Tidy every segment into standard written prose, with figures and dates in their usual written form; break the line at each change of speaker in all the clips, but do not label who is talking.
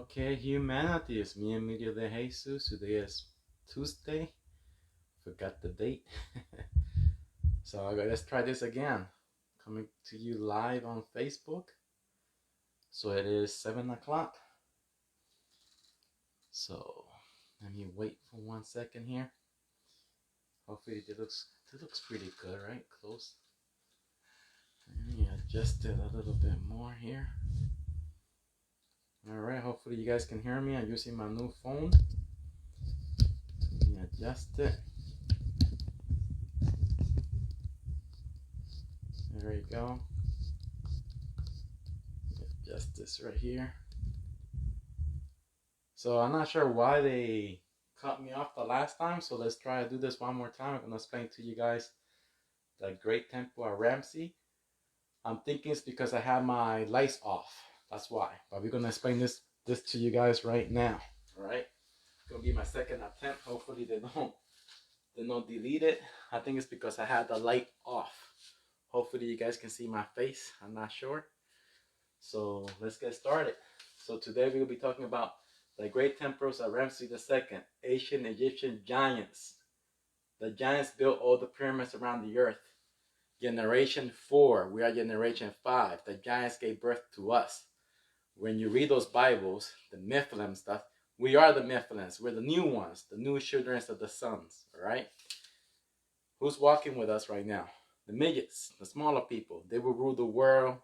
Okay, humanity, it's me, Emilio de Jesus. Today is Tuesday. Forgot the date. So let's try this again. Coming to you live on Facebook. So it is 7 o'clock. So let me wait for 1 second here. Hopefully it looks pretty good, right? Close. Let me adjust it a little bit more here. Alright, hopefully you guys can hear me. I'm using my new phone. Let me adjust it. There we go. Adjust this right here. So I'm not sure why they cut me off the last time. So let's try to do this one more time. I'm going to explain to you guys the Great Temple at Ramses. I'm thinking it's because I have my lights off. That's why. But we're going to explain this to you guys right now. All right. It's going to be my second attempt. Hopefully they don't delete it. I think it's because I had the light off. Hopefully you guys can see my face. I'm not sure. So let's get started. So today we will be talking about the great temples of Ramses II, ancient Egyptian giants. The giants built all the pyramids around the earth. Generation 4, we are generation 5. The giants gave birth to us. When you read those Bibles, the MILLENNIum stuff, we are the MILLENNIums. We're the new ones, the new children of the sons, all right? Who's walking with us right now? The midgets, the smaller people. They will rule the world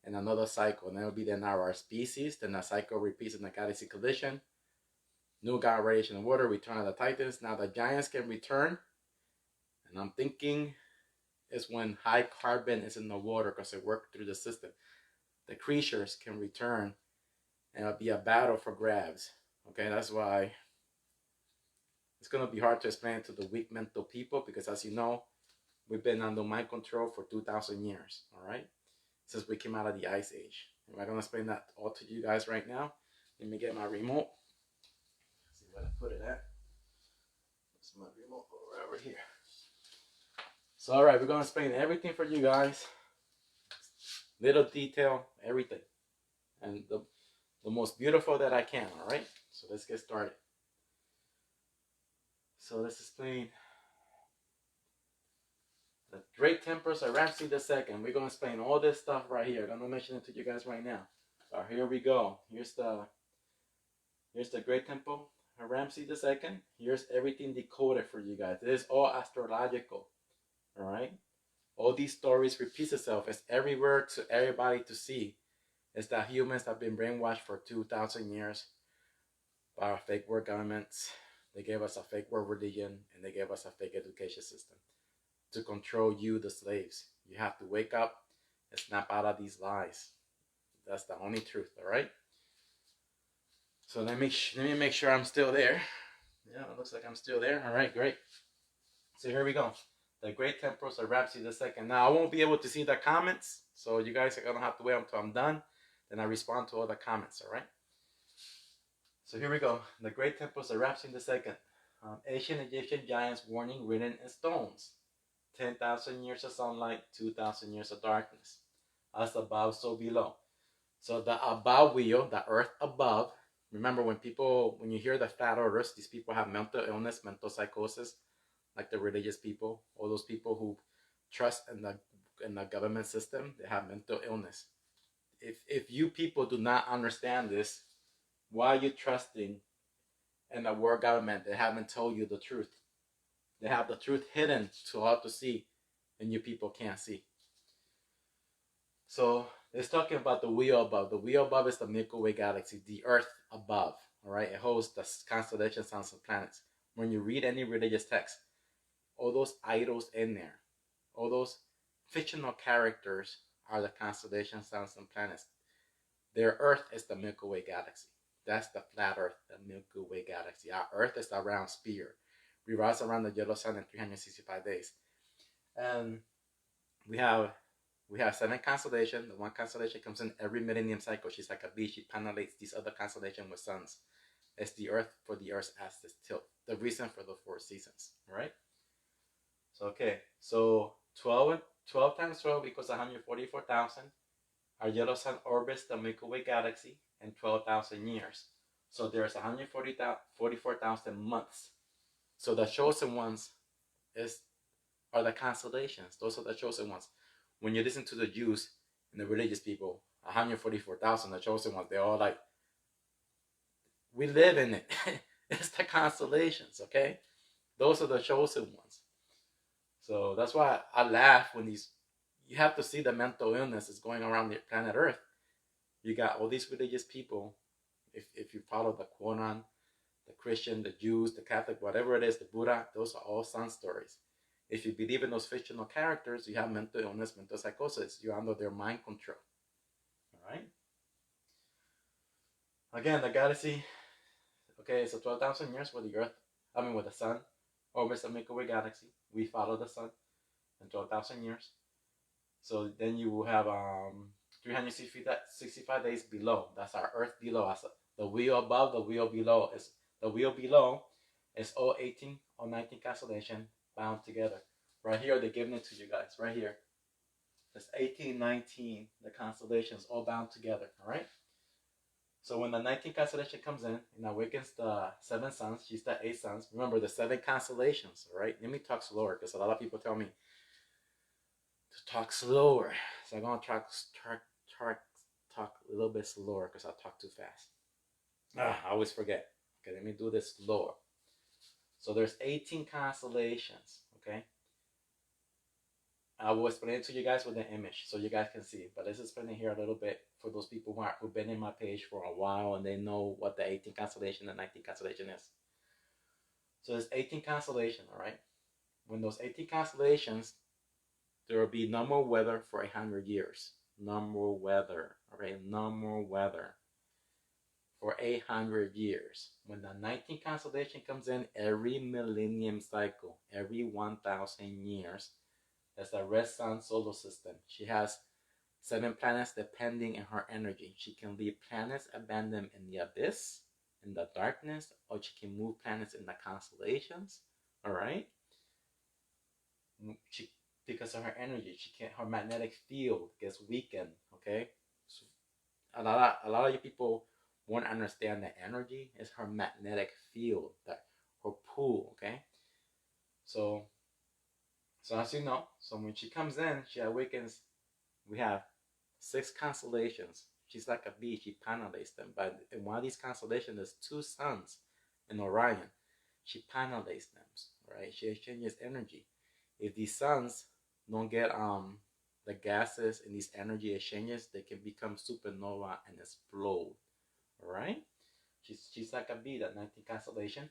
in another cycle. And that will be then our species. Then the cycle repeats in the galaxy collision. New God, radiation, and water, return of the Titans. Now the giants can return. And I'm thinking it's when high carbon is in the water because it worked through the system. The creatures can return and it'll be a battle for grabs. Okay, that's why it's going to be hard to explain to the weak mental people because as you know, we've been under mind control for 2,000 years, all right? Since we came out of the Ice Age. And I'm going to explain that all to you guys right now. Let me get my remote. Let's see where I put it at. That's my remote over here. So, all right, we're going to explain everything for you guys. Little detail, everything. And the most beautiful that I can, all right? So let's get started. So let's explain the great temples of Ramses II. We're going to explain all this stuff right here. I'm going to mention it to you guys right now. So here we go. Here's the great temple of Ramses II. Here's everything decoded for you guys. It is all astrological. All right? All these stories repeat itself. It's everywhere to everybody to see. It's that humans have been brainwashed for 2,000 years by our fake world governments. They gave us a fake world religion and they gave us a fake education system to control you, the slaves. You have to wake up and snap out of these lies. That's the only truth, all right? So let me make sure I'm still there. Yeah, it looks like I'm still there. All right, great. So here we go. The great temples of Ramses II. Now, I won't be able to see the comments, so you guys are going to have to wait until I'm done. Then I respond to all the comments, all right? So here we go. The great temples of Ramses II. Ancient Egyptian giants warning written in stones. 10,000 years of sunlight, 2,000 years of darkness. As above, so below. So the above wheel, the earth above. Remember when you hear the flat earthers, these people have mental illness, mental psychosis, like the religious people, all those people who trust in the government system, they have mental illness. If you people do not understand this, why are you trusting in the world government? They haven't told you the truth. They have the truth hidden to all to see, and you people can't see. So it's talking about the wheel above. The wheel above is the Milky Way galaxy, the Earth above. All right, it holds the constellations, suns, and planets. When you read any religious text, all those idols in there, all those fictional characters are the constellations, suns, and planets. Their Earth is the Milky Way galaxy. That's the flat Earth, the Milky Way galaxy. Our Earth is a round sphere. We rise around the yellow sun in 365 days. And we have 7 constellations. The one constellation comes in every millennium cycle. She's like a bee. She penetrates these other constellations with suns. It's the Earth for the Earth's axis tilt. The reason for the 4 seasons. All right? So, okay. So 12 times 12 equals 144,000. Our yellow sun orbits the Milky Way galaxy in 12,000 years. So there's 144,000 months. So the chosen ones are the constellations. Those are the chosen ones. When you listen to the Jews and the religious people, 144,000, the chosen ones, they're all like, we live in it. It's the constellations, okay? Those are the chosen ones. So that's why I laugh when you have to see the mental illness is going around the planet Earth. You got all these religious people, if you follow the Quran, the Christian, the Jews, the Catholic, whatever it is, the Buddha, those are all sun stories. If you believe in those fictional characters, you have mental illness, mental psychosis. You're under their mind control. All right? Again, the galaxy, okay, so 12,000 years with the Earth, with the sun, orbits the Milky Way galaxy. We follow the sun in 12,000 years. So then you will have 365 days below. That's our Earth below. The wheel above, the wheel below. The wheel below is all 18 or 19 constellation bound together. Right here, they're giving it to you guys. Right here. It's 18, 19, the constellations all bound together. All right? So when the 19th constellation comes in and awakens the 7 suns, she's the 8 suns. Remember the 7 constellations, all right? Let me talk slower because a lot of people tell me to talk slower. So I'm going to talk a little bit slower because I talk too fast. I always forget. Okay, let me do this slower. So there's 18 constellations, okay? I will explain it to you guys with an image so you guys can see. But let's explain it here a little bit for those people who've been in my page for a while and they know what the 18 constellation and 19 constellation is. So there's 18 constellation, all right? When those 18 constellations, there will be no more weather for 100 years. No more weather, all right? No more weather for 800 years. When the 19th constellation comes in, every millennium cycle, every 1,000 years, that's the red sun solar system. She has 7 planets depending on her energy. She can leave planets abandoned in the abyss, in the darkness, or she can move planets in the constellations. All right? Because of her energy, her magnetic field gets weakened. Okay? So a lot of you people won't understand that energy is her magnetic field, her pull. Okay? So as you know, so when she comes in, she awakens. We have 6 constellations. She's like a bee. She pollinates them. But in one of these constellations, there's 2 suns in Orion. She pollinates them, right? She exchanges energy. If these suns don't get the gases in these energy exchanges, they can become supernova and explode. All right? She's like a bee, that 19th constellation.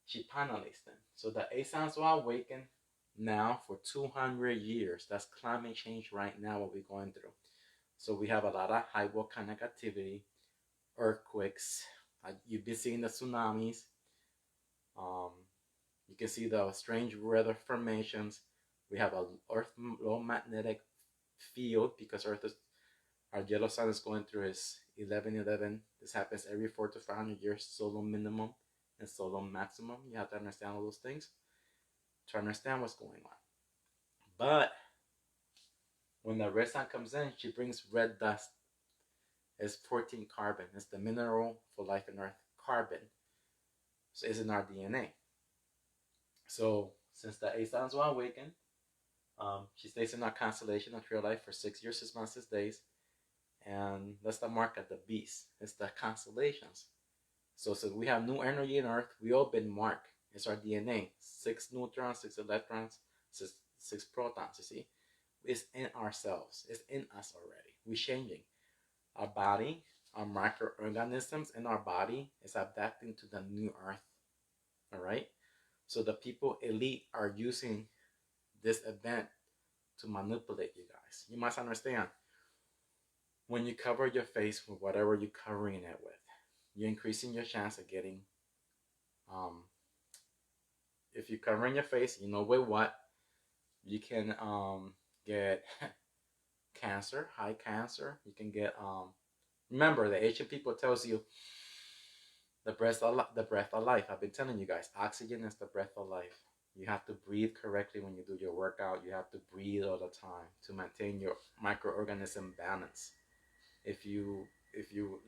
She pollinates them. So the 8 suns will awaken now for 200 years. That's climate change right now, what we're going through. So we have a lot of high volcanic activity, earthquakes. You've been seeing the tsunamis. You can see the strange weather formations. We have a Earth low magnetic field because our yellow sun is going through its 11:11. This happens every 400 to 500 years, solar minimum and solar maximum. You have to understand all those things to understand what's going on. But when the red sun comes in, she brings red dust. It's 14 carbon. It's the mineral for life on Earth, carbon. So it's in our DNA. So since the 8 suns will awaken, she stays in our constellation of Tree of Life for 6 years, 6 months, 6 days. And that's the mark of the beast. It's the constellations. So we have new energy in Earth. We all been marked. It's our DNA. 6 neutrons, 6 electrons, 6 protons, you see. It's in ourselves. It's in us already. We're changing. Our body, our microorganisms in our body is adapting to the new Earth. All right? So the people elite are using this event to manipulate you guys. You must understand. When you cover your face with whatever you're covering it with, you're increasing your chance of getting, if you're covering your face, you know with what, you can get cancer, high cancer. You can get, remember the ancient people tells you the breath of life. I've been telling you guys, oxygen is the breath of life. You have to breathe correctly when you do your workout. You have to breathe all the time to maintain your microorganism balance. If you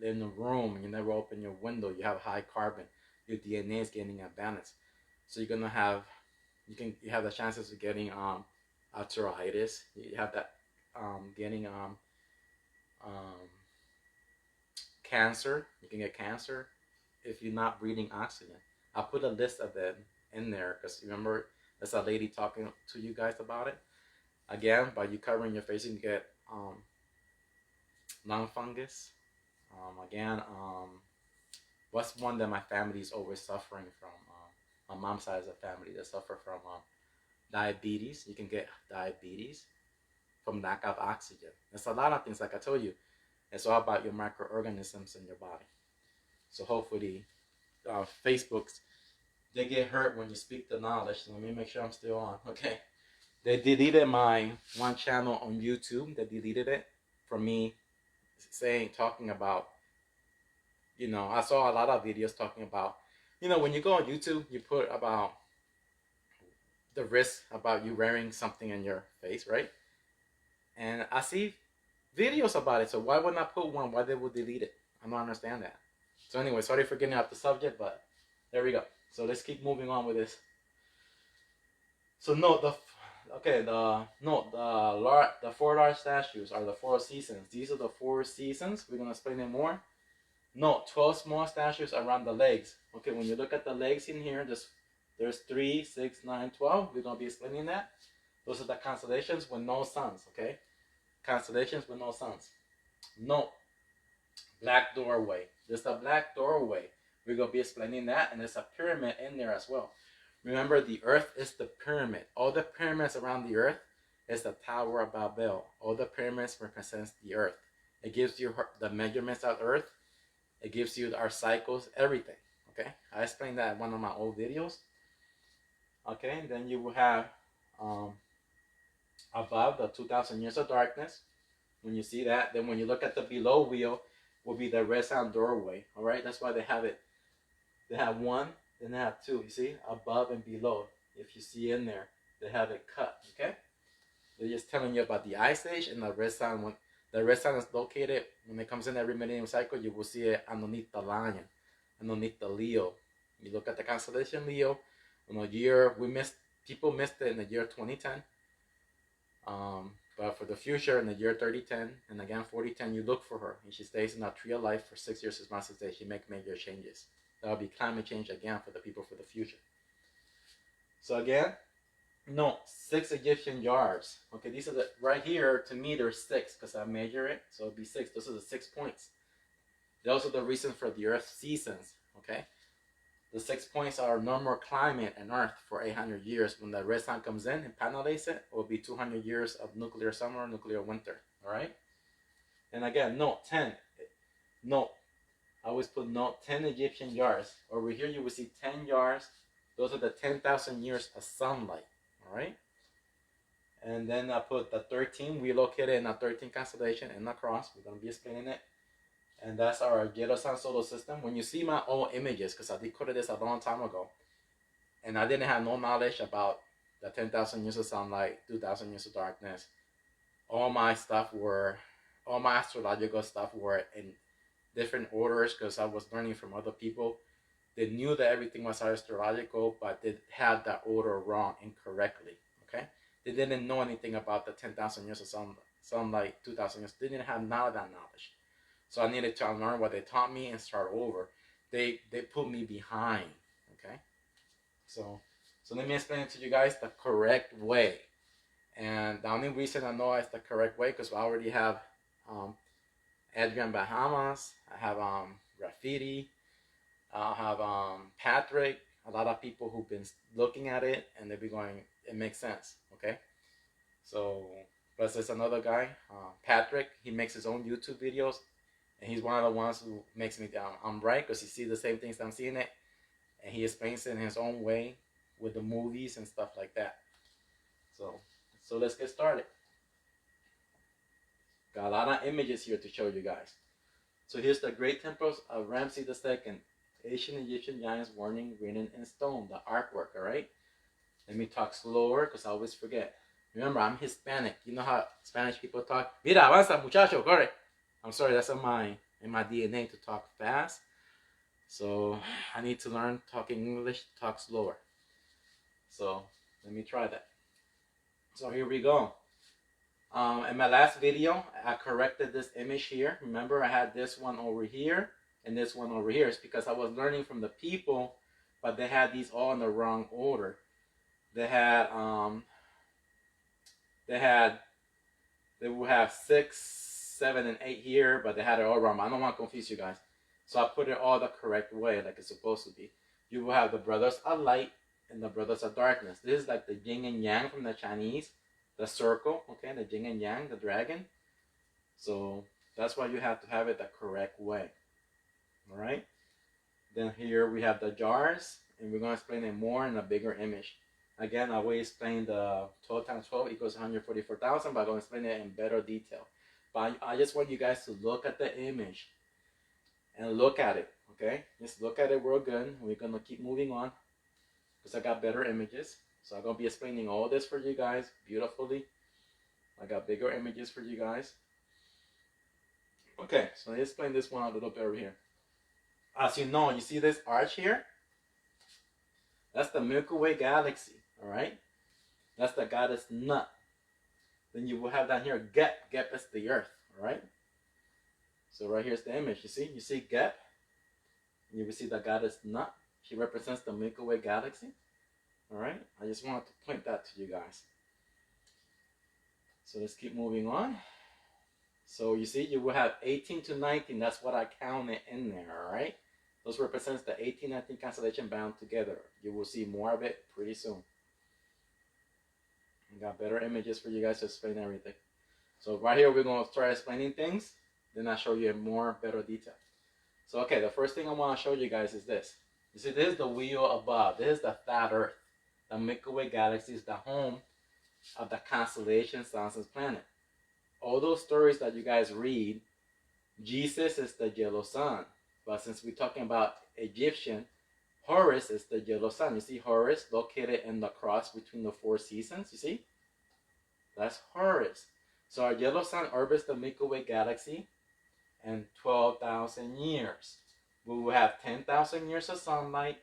live in a room and you never open your window, you have high carbon, your DNA is getting a balance. So you're gonna have you have the chances of getting arthritis. You have that getting um, cancer. You can get cancer if you're not breathing oxygen. I'll put a list of them in there because remember there's a lady talking to you guys about it. Again, by you covering your face, you can get lung fungus. What's one that my family is always suffering from? My mom's side of the family, they suffer from diabetes. You can get diabetes from lack of oxygen. There's a lot of things, like I told you. It's all about your microorganisms in your body. So hopefully, Facebook's, they get hurt when you speak the knowledge. So let me make sure I'm still on. Okay. They deleted my one channel on YouTube. They deleted it from me talking about, I saw a lot of videos talking about, when you go on YouTube, you put about the risk about you wearing something in your face, right? And I see videos about it. So why would not put one? Why they would delete it? I don't understand that. So anyway, sorry for getting off the subject, but there we go. So let's keep moving on with this. So the four large statues are the 4 seasons. These are the 4 seasons. We're gonna explain it more. 12 small statues around the legs. Okay, when you look at the legs in here, there's 3, 6, 9, 12. We're gonna be explaining that. Those are the constellations with no suns. Okay, constellations with no suns. Black doorway. There's a black doorway. We're gonna be explaining that, and there's a pyramid in there as well. Remember, the earth is the pyramid. All the pyramids around the earth is the Tower of Babel. All the pyramids represents the earth. It gives you the measurements of earth. It gives you our cycles, everything. Okay, I explained that in one of my old videos. Okay, and then you will have above the 2,000 years of darkness. When you see that, then when you look at the below wheel, will be the red sound doorway. All right, that's why they have it. They have 1, then they have 2. You see, above and below. If you see in there, they have it cut. Okay, they're just telling you about the ice age and the red sound. When the red sound is located, when it comes in every millennium cycle, you will see it underneath the lion, underneath the Leo. You look at the constellation Leo. People missed it in the year 2010. But for the future, in the year 3010 and again 4010, you look for her, and she stays in that tree of life for 6 years, 6 months. She make major changes. That will be climate change again for the people for the future. So again, 6 Egyptian yards. Okay, these are the right here. To me, there's 6 because I measure it, so it'll be 6. Those are the 6 points. Those are the reasons for the Earth seasons. Okay, the 6 points are normal climate on Earth for 800 years. When the red sun comes in and penalizes it, it will be 200 years of nuclear summer, nuclear winter. All right. And again, 10. I always put 10 Egyptian yards. Over here, you will see 10 yards. Those are the 10,000 years of sunlight. All right. And then I put the 13. We located in a 13 constellation in the cross. We're going to be explaining it. And that's our Ghetto Sun solar system. When you see my old images, because I decoded this a long time ago, and I didn't have no knowledge about the 10,000 years of sunlight, 2,000 years of darkness. All my astrological stuff were in different orders because I was learning from other people. They knew that everything was astrological, but they had that order wrong, incorrectly. Okay, they didn't know anything about the 10,000 years of sunlight, 2,000 years. They didn't have none of that knowledge. So I needed to unlearn what they taught me and start over. They put me behind. Okay, so let me explain to you guys the correct way. And the only reason I know it's the correct way because I already have Adrian Bahamas. I have Graffiti. I have Patrick. A lot of people who've been looking at it and they'll be going, it makes sense. Okay, so plus there's another guy, Patrick. He makes his own YouTube videos. And he's one of the ones who makes me I'm right because he sees the same things I'm seeing it, and he explains it in his own way with the movies and stuff like that. So let's get started. Got a lot of images here to show you guys. So here's the Great Temples of Ramses II, ancient Egyptian giants warning written in stone, the artwork. All right. Let me talk slower because I always forget. Remember, I'm Hispanic. You know how Spanish people talk? Mira, avanza, muchacho, corre. I'm sorry, that's in my DNA to talk fast. So I need to learn talking English, talk slower. So let me try that. So here we go. In my last video, I corrected this image here. Remember, I had this one over here and this one over here. It's because I was learning from the people, but they had these all in the wrong order. They would have 6, 7, and 8 here, but they had it all wrong. I don't want to confuse you guys. So I put it all the correct way, like it's supposed to be. You will have the brothers of light and the brothers of darkness. This is like the yin and yang from the Chinese. The circle, okay, the yin and yang, the dragon. So that's why you have to have it the correct way. Alright? Then here we have the jars, and we're going to explain it more in a bigger image. Again, I will explain the 12 times 12 equals 144,000, but I'm going to explain it in better detail. But I just want you guys to look at the image and look at it, okay? Just look at it real good. We're going to keep moving on because I got better images. So I'm going to be explaining all this for you guys beautifully. I got bigger images for you guys. Okay, so let's explain this one a little bit over here. As you know, you see this arch here? That's the Milky Way galaxy, all right? That's the goddess Nut. Then you will have down here Gep. Gep is the earth, all right? So right here's the image. You see Gep? You will see the goddess Nut. She represents the Milky Way galaxy. All right, I just wanted to point that to you guys. So let's keep moving on. So you see, you will have 18 to 19. That's what I counted in there, all right? Those represents the 18-19 constellation bound together. You will see more of it pretty soon. I got better images for you guys to explain everything. So right here, we're going to start explaining things. Then I'll show you in more better detail. So, okay, the first thing I want to show you guys is this. You see, this is the wheel above. This is the flat Earth. The Milky Way galaxy is the home of the constellation, stars, and planet. All those stories that you guys read, Jesus is the yellow sun. But since we're talking about Egyptian, Horus is the yellow sun. You see Horus located in the cross between the 4 seasons, you see? That's Horus. So our yellow sun orbits the Milky Way galaxy in 12,000 years. We will have 10,000 years of sunlight,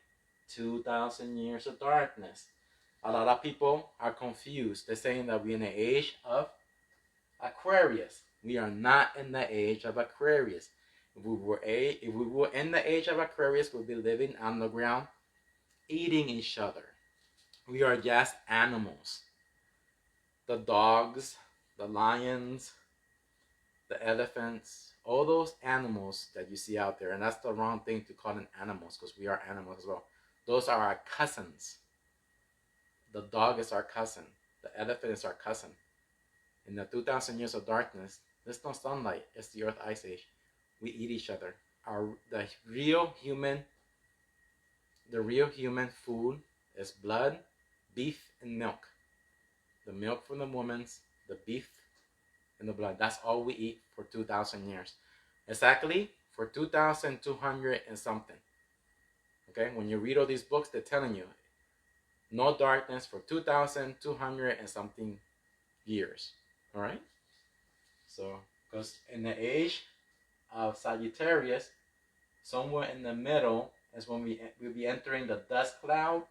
2,000 years of darkness. A lot of people are confused. They're saying that we're in the age of Aquarius. We are not in the age of Aquarius. If we were in the age of Aquarius, we'd be living underground, eating each other. We are just animals. The dogs, the lions, the elephants, all those animals that you see out there, and that's the wrong thing to call them animals because we are animals as well. Those are our cousins. The dog is our cousin. The elephant is our cousin. In the 2,000 years of darkness, there's no sunlight. It's the Earth Ice Age. We eat each other. The real human food is blood, beef, and milk. The milk from the women's, the beef, and the blood. That's all we eat for 2,000 years. Exactly for 2,200 and something. Okay, when you read all these books, they're telling you no darkness for 2,200 and something years. All right. So, because in the age of Sagittarius, somewhere in the middle is when we'll be entering the dust cloud,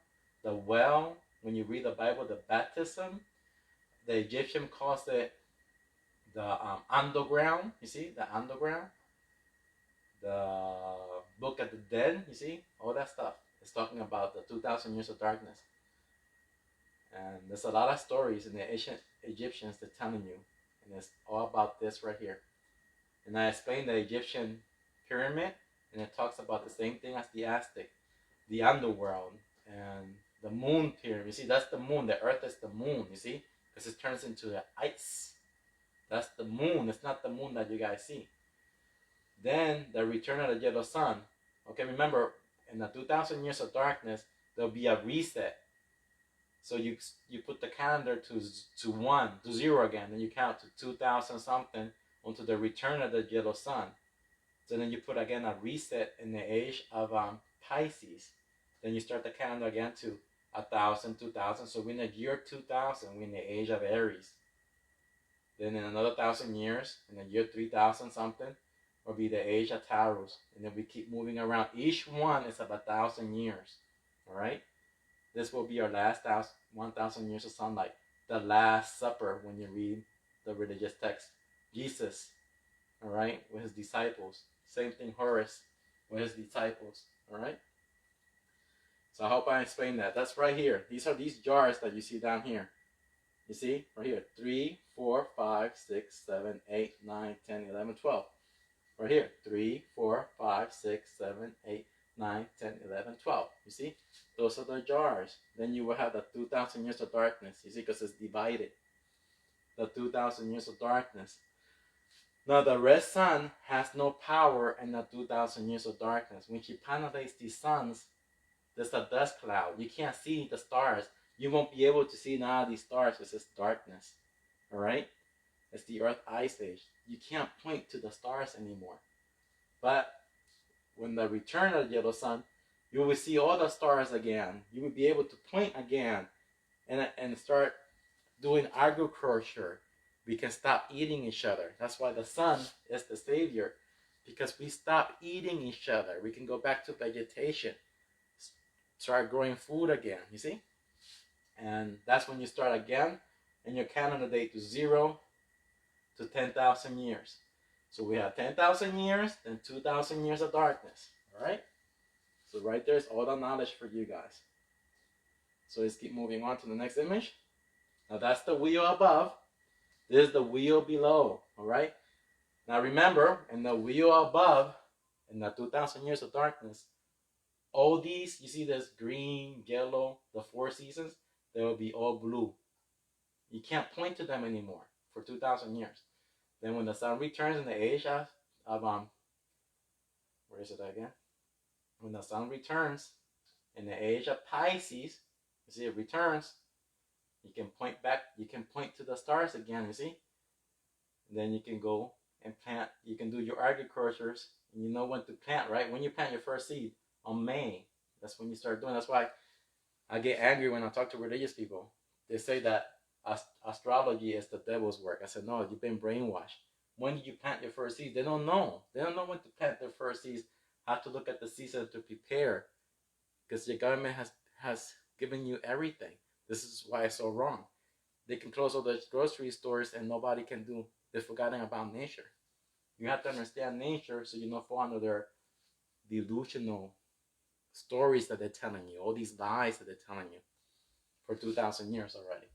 the well. When you read the Bible, the baptism. The Egyptian calls it the underground. You see, the underground. The Book of the Dead. You see, all that stuff. It's talking about the 2,000 years of darkness. And there's a lot of stories in the ancient Egyptians that telling you, and it's all about this right here. And I explained the Egyptian pyramid, and it talks about the same thing as the Aztec, the underworld, and the moon pyramid. You see, that's the moon. The Earth is the moon. You see, because it turns into the ice. That's the moon. It's not the moon that you guys see. Then the return of the yellow sun. Okay, remember, in the 2,000 years of darkness, there'll be a reset. So you put the calendar to 0 again, and you count to 2,000 something onto the return of the yellow sun. So then you put again a reset in the age of Pisces. Then you start the calendar again to 1,000, 2,000. So we're in the year 2000, we're in the age of Aries. Then in another 1,000 years, in the year 3,000 something, will be the age of Taurus. And then we keep moving around. Each one is about 1,000 years. All right? This will be our last 1,000 years of sunlight. The Last Supper, when you read the religious text. Jesus, all right, with his disciples. Same thing, Horus, with his disciples. All right? So I hope I explained that. That's right here. These are these jars that you see down here. You see? Right here. 3, 4, 5, 6, 7, 8, 9, 10, 11, 12. Right here. 3, 4, 5, 6, 7, 8, 9, 10, 11, 12. You see? Those are the jars. Then you will have the 2,000 years of darkness. You see? Because it's divided. The 2,000 years of darkness. Now the red sun has no power in the 2,000 years of darkness. When she penetrates these suns, there's a dust cloud. You can't see the stars. You won't be able to see none of these stars because it's darkness. All right? It's the Earth ice age. You can't point to the stars anymore. But when the return of the yellow sun, you will see all the stars again. You will be able to point again and start doing agriculture. We can stop eating each other. That's why the sun is the savior, because we stop eating each other. We can go back to vegetation, start growing food again, you see? And that's when you start again, and you're counting the day to 0 to 10,000 years. So we have 10,000 years, then 2,000 years of darkness, all right? So right there's all the knowledge for you guys. So let's keep moving on to the next image. Now that's the wheel above. This is the wheel below, all right? Now remember, in the wheel above, in the 2,000 years of darkness, all these, you see this green, yellow, the 4 seasons, they will be all blue. You can't point to them anymore for 2,000 years. Then when the sun returns in the age of where is it again? When the sun returns in the age of Pisces, you see it returns, you can point back, you can point to the stars again, you see? And then you can go and plant, you can do your agricultures, and you know when to plant, right? When you plant your first seed, on May, that's when you start doing. That's why I get angry when I talk to religious people. They say that astrology is the devil's work. I said, no, you've been brainwashed. When did you plant your first seeds? They don't know. They don't know when to plant their first seeds. Have to look at the season to prepare, because your government has given you everything. This is why it's so wrong. They can close all the grocery stores and nobody can do. They're forgetting about nature. You have to understand nature so you don't fall under their delusional stories that they're telling you, all these lies that they're telling you for 2,000 years already.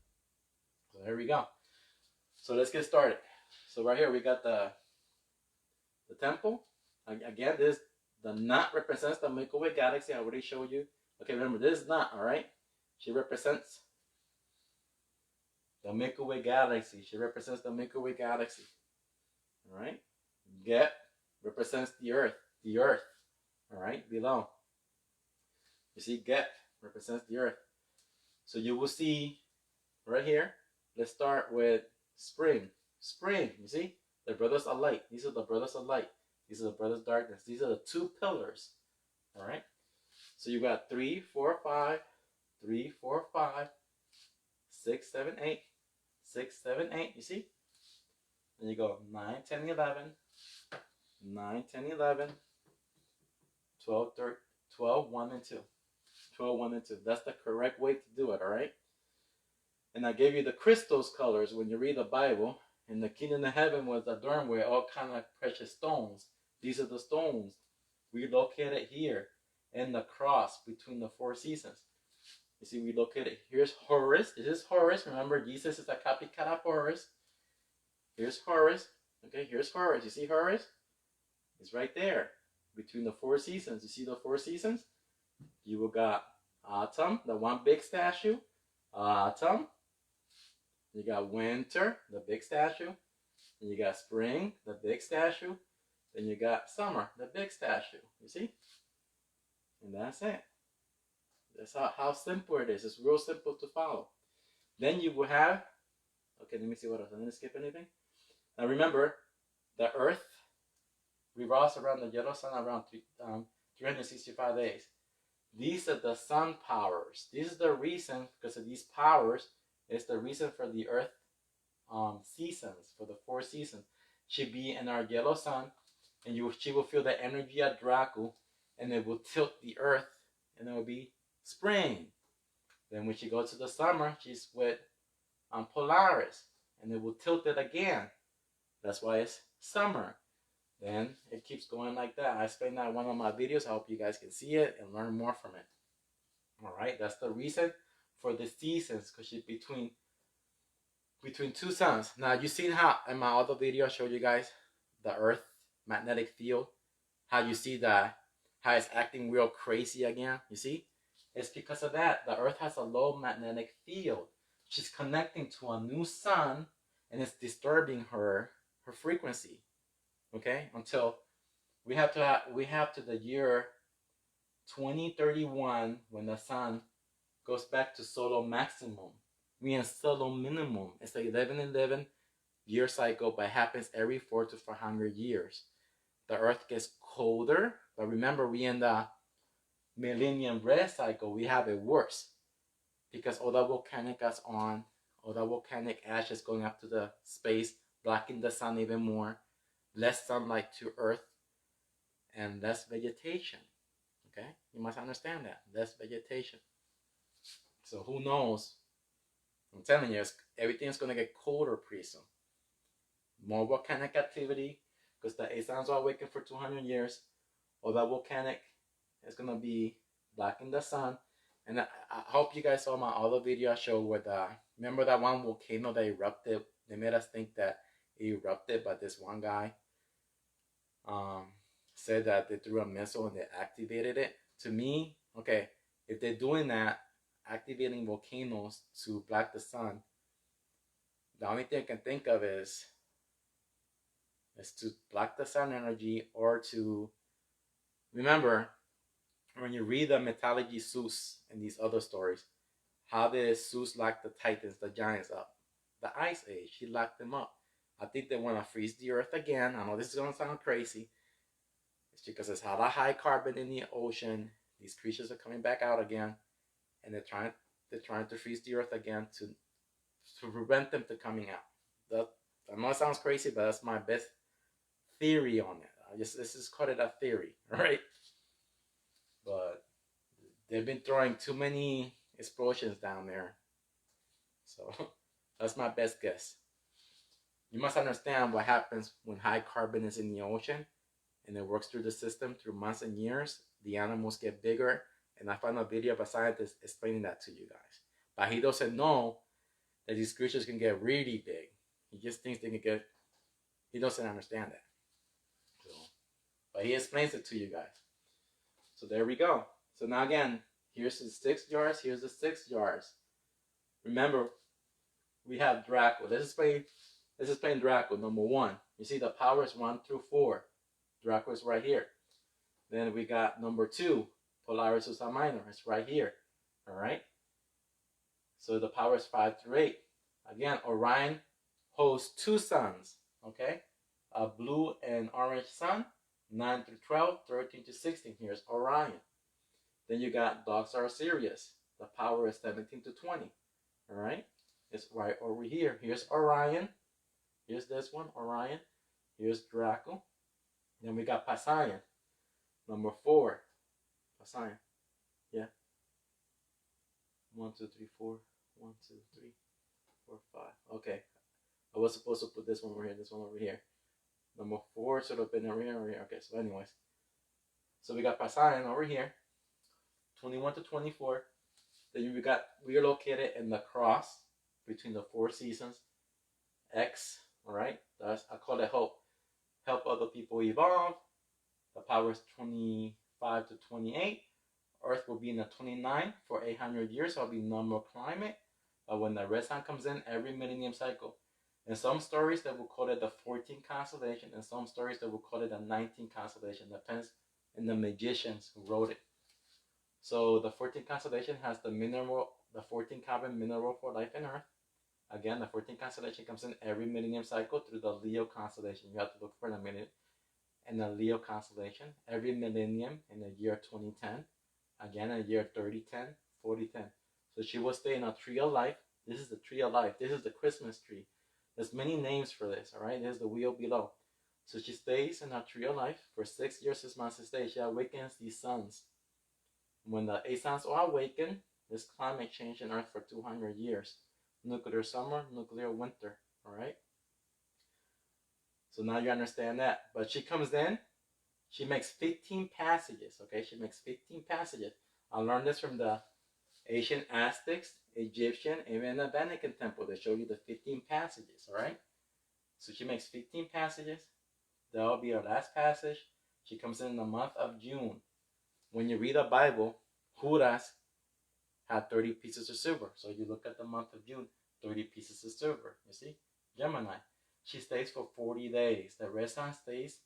So there we go. So let's get started. So right here we got the temple. Again, the knot represents the Milky Way galaxy. I already showed you. Okay, remember this knot, all right? She represents the Milky Way galaxy. She represents the Milky Way galaxy. All right? Get represents the Earth. The Earth. All right? Below. You see, Get represents the Earth. So you will see right here. Let's start with spring. Spring, you see? The brothers of light. These are the brothers of light. These are the brothers of darkness. These are the 2 pillars. All right? So you got 3, 4, 5. 3, 4, 5, 6, 7, 8, 6, 7, 8, you see? Then you go 9, 10, 11, 9, 10, 11, 12, 13, 12, 1, and 2. 12, 1, and 2. That's the correct way to do it, all right? And I gave you the crystals colors when you read the Bible. And the kingdom of heaven was adorned with all kind of precious stones. These are the stones we located here in the cross between the 4 seasons. You see, we located, here's Horus. This is Horus. Remember, Jesus is a copycat of Horus. Here's Horus. Okay, here's Horus. You see Horus? It's right there between the 4 seasons. You see the 4 seasons? You will got autumn, the one big statue. Autumn. You got winter, the big statue. Then you got spring, the big statue. Then you got summer, the big statue. You see? And that's it. That's how simple it is. It's real simple to follow. Then you will have, okay, let me see what else. I didn't skip anything. Now remember, the earth revolves around the yellow sun around 365 days. These are the sun powers. This is the reason, because of these powers, is the reason for the earth seasons, for the 4 seasons. She'd be in our yellow sun, and she will feel the energy of Draco, and it will tilt the earth, and it will be spring. Then when she goes to the summer, she's with Polaris, and it will tilt it again. That's why it's summer. Then it keeps going like that. I explained that in one of my videos. I hope you guys can see it and learn more from it. All right, that's the reason for the seasons, because she's between 2 suns. Now, you seen how in my other video I showed you guys the Earth magnetic field, how you see how it's acting real crazy again. You see, it's because of that. The Earth has a low magnetic field. She's connecting to a new sun, and it's disturbing her frequency. Okay, until we have to the year 2031, when the sun goes back to solar maximum. We in solar minimum. It's the 11 year cycle, but it happens every 400 to 400 years. The Earth gets colder, but remember, we in the millennium red cycle. We have it worse because all the volcanic gas on, all the volcanic ash is going up to the space, blocking the sun even more. Less sunlight to Earth, and less vegetation. Okay, you must understand that. Less vegetation. So who knows? I'm telling you, everything's going to get colder pretty soon. More volcanic activity, because the 8 suns are awakened for 200 years. All that volcanic is going to be blocking the sun. And I hope you guys saw my other video I showed with remember that one volcano that erupted? They made us think that it erupted, but this one guy said that they threw a missile and they activated it. To me, okay, if they're doing that, activating volcanoes to block the sun, the only thing I can think of is to block the sun energy, or to remember when you read the mythology Zeus and these other stories, how did Zeus lock the Titans, the giants, up? The Ice Age, he locked them up. I think they want to freeze the Earth again. I know this is going to sound crazy. It's because there's a lot of high carbon in the ocean. These creatures are coming back out again, and they're trying to freeze the Earth again to prevent them from coming out. I know it sounds crazy, but that's my best theory on it. This is called it a theory, right? But they've been throwing too many explosions down there, so that's my best guess. You must understand what happens when high carbon is in the ocean and it works through the system through months and years. The animals get bigger, and I found a video of a scientist explaining that to you guys. But he doesn't know that these creatures can get really big. He just thinks they can get, he doesn't understand that. So, but he explains it to you guys. So there we go. So now again, here's the 6 jars, here's the 6 jars. Remember, we have Draco. Let's explain Draco. Number 1. You see the powers 1 through 4. Draco is right here. Then we got number 2, Polaris Ursa Minor. It's right here. Alright? So the power is 5 through 8. Again, Orion holds 2 suns. Okay? A blue and orange sun. 9 through 12, 13 to 16. Here's Orion. Then you got Dogs Are Sirius. The power is 17 to 20. Alright? It's right over here. Here's Orion. Here's this one, Orion. Here's Draco. Then we got Passion. Number 4. Passion. Yeah. 1, 2, 3, 4. 1, 2, 3, 4, 5. Okay. I was supposed to put this one over here, this one over here. Number 4 should have been over here, over here. Okay, so anyways. So we got Passion over here. 21 to 24. Then we are located in the cross between the 4 seasons. X, alright? I call it hope. Help other people evolve. The power is 25 to 28. Earth will be in the 29 for 800 years, so it'll be normal climate. But when the red sun comes in, every millennium cycle. In some stories, they will call it the 14th constellation. In some stories, they will call it the 19th constellation. Depends on the magicians who wrote it. So the 14th constellation has the 14 carbon mineral for life on Earth. Again, the 14th constellation comes in every millennium cycle through the Leo constellation. You have to look for the minute in the Leo constellation every millennium in the year 2010. again in the year 3010, 4010. So she will stay in a tree of life. This is the tree of life. This is the Christmas tree. There's many names for this, all right? There's the wheel below. So she stays in a tree of life for 6 years, 6 months to stay. She awakens these suns. When the 8 suns are awakened, there's climate change in Earth for 200 years. Nuclear summer, nuclear winter, all right? So now you understand that. But she comes in, she makes 15 passages, okay? She makes 15 passages. I learned this from the Asian Aztecs, Egyptian, even the Vatican temple. They show you the 15 passages, all right? So she makes 15 passages. That will be her last passage. She comes in the month of June. When you read the Bible, HORUS had 30 pieces of silver. So you look at the month of June, 30 pieces of silver. You see? Gemini. She stays for 40 days. The red sun stays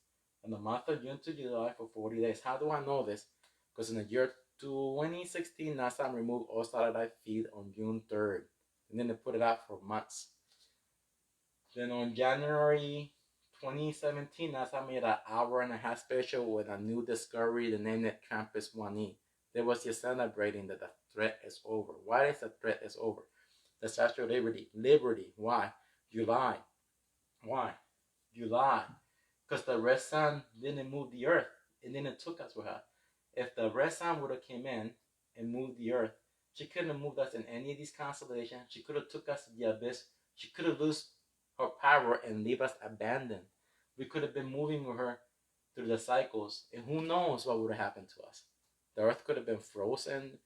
in the month of June to July for 40 days. How do I know this? Because in the year 2016, NASA removed all satellite feed on June 3rd. And then they put it out for months. Then on January 2017, NASA made an hour-and-a-half special with a new discovery. They named it TRAPPIST-1E. They was just celebrating that the threat is over. Why is the threat is over? The Statue of Liberty. Liberty. Why? July. Why? July. Because the red sun didn't move the earth. It didn't took us with her. If the red sun would have came in and moved the earth, she couldn't have moved us in any of these constellations. She could have took us to the abyss. She could have lost her power and leave us abandoned. We could have been moving with her through the cycles. And who knows what would have happened to us. The earth could have been frozen.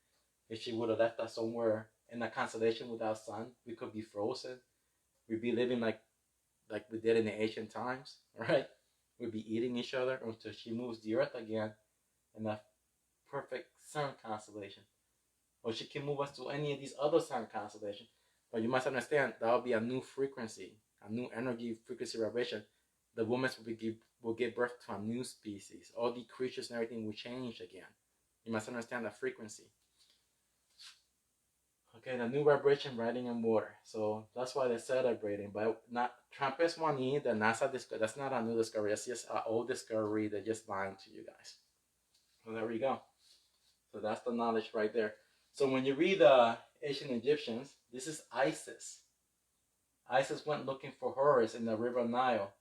If she would have left us somewhere in a constellation without sun, we could be frozen. We'd be living like we did in the ancient times, right? We'd be eating each other until she moves the earth again in that perfect sun constellation. Or she can move us to any of these other sun constellations. But you must understand, that will be a new frequency, a new energy frequency vibration. The women will give birth to a new species. All the creatures and everything will change again. You must understand the frequency. Okay, the new vibration riding in water. So that's why they're celebrating. But not TRAPPIST-1E, the NASA discovery. That's not a new discovery. That's just an old discovery. They're just lying to you guys. So there we go. So that's the knowledge right there. So when you read the ancient Egyptians, this is Isis. Isis went looking for Horus in the river Nile.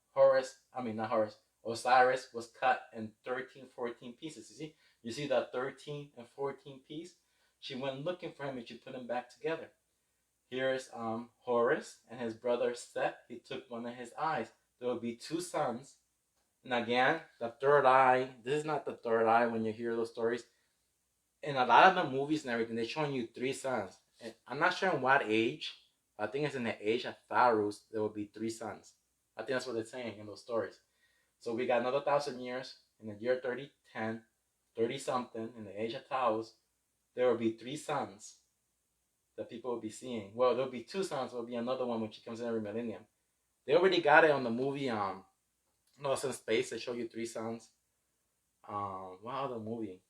Osiris was cut in 13, 14 pieces. You see that 13 and 14 piece? She went looking for him and she put him back together. Here's Horus and his brother Seth. He took one of his eyes. There will be 2 sons. And again, the third eye. This is not the third eye when you hear those stories. In a lot of the movies and everything, they're showing you 3 sons. And I'm not sure in what age. I think it's in the age of Pharaohs, there will be 3 sons. I think that's what they're saying in those stories. So we got another 1,000 years. In the year 3010, 30-something, in the age of Taos, there will be 3 sons that people will be seeing. Well, there will be 2 sons. There will be another one when she comes in every millennium. They already got it on the movie Lost in Space. They show you 3 sons. What other movie?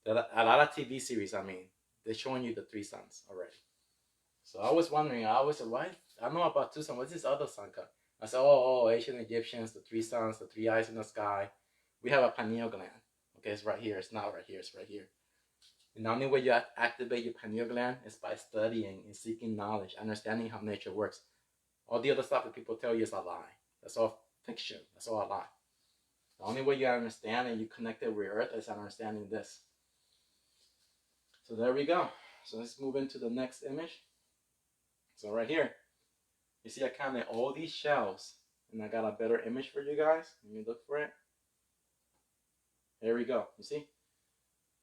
A lot of TV series, they're showing you the 3 sons already. So I was wondering, I always said, why? I know about 2 sons. What's this other sun? I said, oh, ancient Egyptians, the 3 sons, the 3 eyes in the sky. We have a pineal gland. Okay, it's right here. It's not right here. It's right here. And the only way you activate your pineal gland is by studying and seeking knowledge, understanding how nature works. All the other stuff that people tell you is a lie. That's all fiction. That's all a lie. The only way you understand and you connect it with Earth is understanding this. So there we go. So let's move into the next image. So right here, you see I counted all these shells, and I got a better image for you guys. Let me look for it. There we go. You see?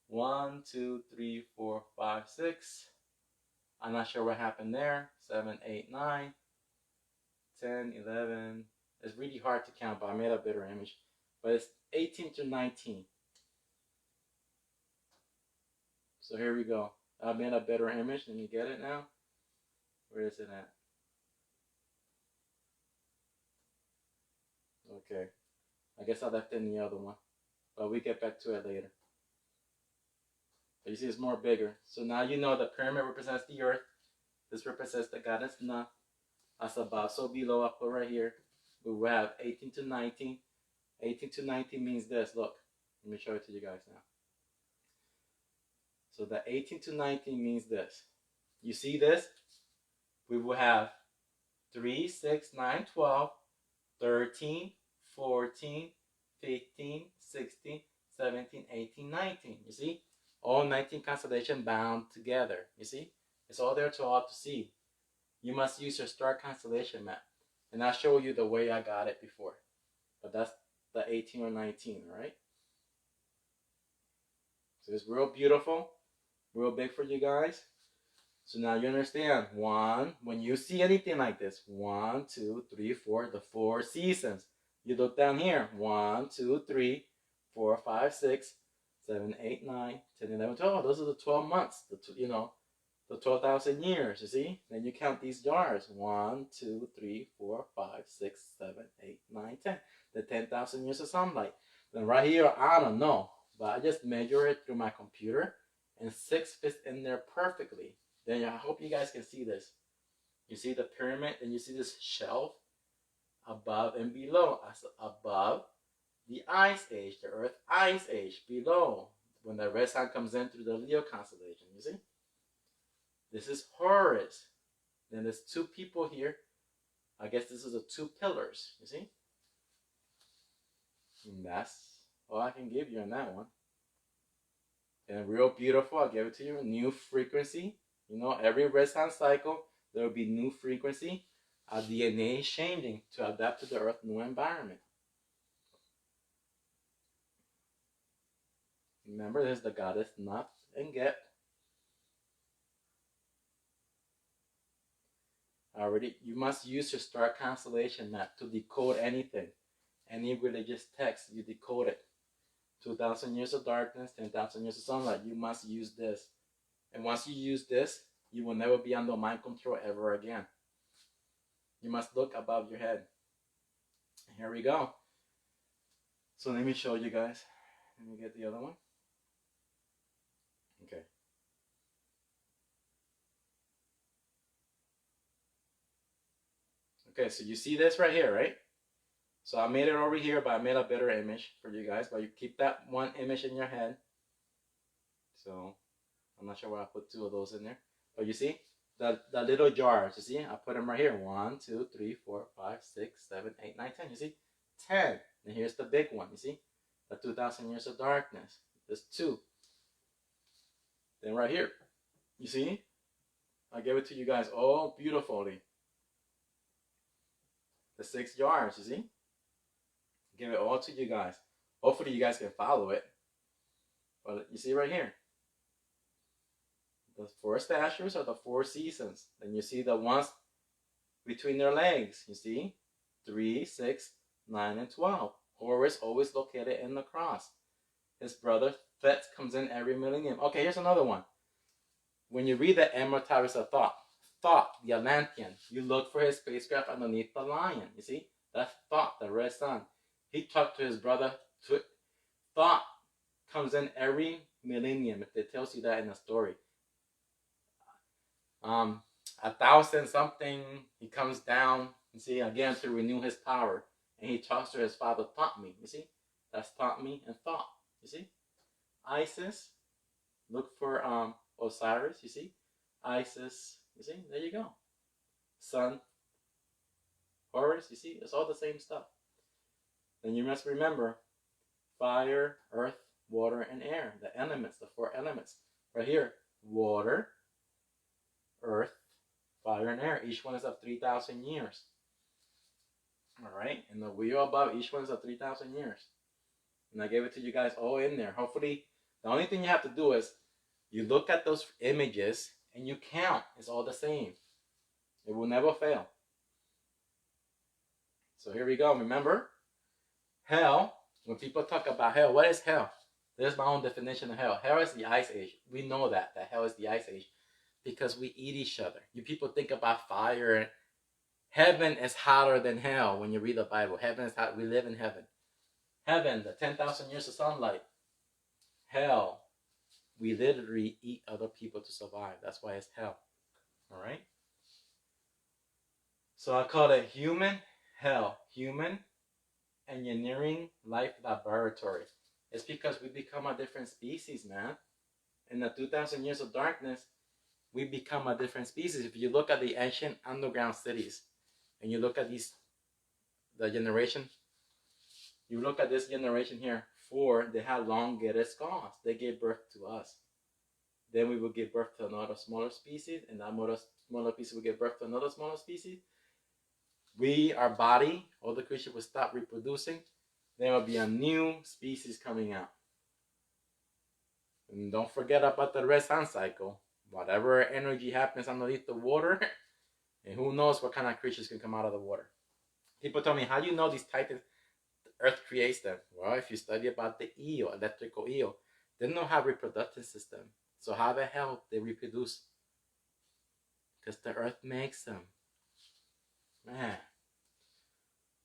1, 2, 3, 4, 5, 6. I'm not sure what happened there. 7, 8, 9, 10, 11. It's really hard to count, but I made a better image. But it's 18 to 19. So here we go. I made a better image. Let me get it now. Where is it at? Okay. I guess I left it in the other one. But we get back to it later. But you see it's more bigger. So now you know the pyramid represents the earth. This represents the goddess Na. As above, so below, I put right here. We will have 18 to 19. 18 to 19 means this. Look. Let me show it to you guys now. So the 18 to 19 means this. You see this? We will have 3, 6, 9, 12, 13, 14, 15, 16, 17, 18, 19. You see? All 19 constellations bound together. You see? It's all there to all to see. You must use your star constellation map. And I'll show you the way I got it before. But that's the 18 or 19, all right? So it's real beautiful, real big for you guys. So now you understand. When you see anything like this, 1, 2, 3, 4, the 4 seasons. You look down here, 1, 2, 3, 4, 5, 6, 7, 8, 9, 10, 11, 12. Those are the 12 months, the 12,000 years, you see? Then you count these jars, 1, 2, 3, 4, 5, 6, 7, 8, 9, 10. The 10,000 years of sunlight. Then right here, I don't know, but I just measure it through my computer, and 6 fits in there perfectly. Then I hope you guys can see this. You see the pyramid, and you see this shelf above and below. Above the ice age, the Earth ice age. Below, when the red sun comes in through the Leo constellation, you see? This is Horus. Then there's 2 people here. I guess this is the 2 pillars, you see? And that's all I can give you on that one. And real beautiful, I'll give it to you. New frequency. You know, every red sun cycle, there will be new frequency. Our DNA is changing to adapt to the Earth's new environment. Remember, there's the goddess Nut and Get. You must use your star constellation map to decode anything. Any religious text, you decode it. 2,000 years of darkness, 10,000 years of sunlight. You must use this. And once you use this, you will never be under mind control ever again. You must look above your head. Here we go. So let me show you guys. Let me get the other one. Okay. Okay, so you see this right here, right? So I made it over here, but I made a better image for you guys. But you keep that one image in your head. So I'm not sure why I put 2 of those in there. But you see, the little jars, you see? I put them right here. 1, 2, 3, 4, 5, 6, 7, 8, 9, 10. You see? 10. And here's the big one, you see? The 2,000 years of darkness. There's 2. Then right here, you see? I gave it to you guys all beautifully. The 6 jars, you see? Give it all to you guys. Hopefully you guys can follow it. But you see right here. The 4 statues are the 4 seasons. Then you see the ones between their legs. You see? 3, 6, 9, and 12. Horus always located in the cross. His brother Thet comes in every millennium. Okay, here's another one. When you read the Immortalis of Thought, the Atlantean, you look for his spacecraft underneath the lion. You see? That's Thought, the red sun. He talked to his brother. Thought comes in every millennium. It tells you that in the story. 1,000 something, he comes down, you see, again to renew his power. And he talks to his father, Taught Me. You see? That's Taught Me and Thought. You see? Isis, look for Osiris. You see? Isis. You see? There you go. Sun, Horus. You see? It's all the same stuff. Then you must remember fire, earth, water, and air. The elements, the 4 elements. Right here, water, earth, fire, and air. Each one is of 3,000 years. Alright? And the wheel above, each one is of 3,000 years. And I gave it to you guys all in there. Hopefully, the only thing you have to do is you look at those images and you count. It's all the same. It will never fail. So here we go. Remember, hell, when people talk about hell, what is hell? There's my own definition of hell. Hell is the ice age. We know that hell is the ice age because we eat each other. You people think about fire. Heaven is hotter than hell when you read the Bible. Heaven is hot. We live in heaven. Heaven, the 10,000 years of sunlight. Hell, we literally eat other people to survive. That's why it's hell. All right? So I call it human hell. Human engineering life laboratory. It's because we become a different species, man. in the 2,000 years of darkness, we become a different species. If you look at the ancient underground cities, and you look at the generation, you look at this generation here, 4, they had elongated skulls. They gave birth to us. Then we will give birth to another smaller species, and that smaller species will give birth to another smaller species. Our body, all the creatures will stop reproducing. There will be a new species coming out. And don't forget about the red sun cycle. Whatever energy happens underneath the water, and who knows what kind of creatures can come out of the water. People tell me, how do you know these titans, the earth creates them? Well, if you study about the eel, electrical eel, they don't have a reproductive system. So how the hell they reproduce? Because the earth makes them. Man.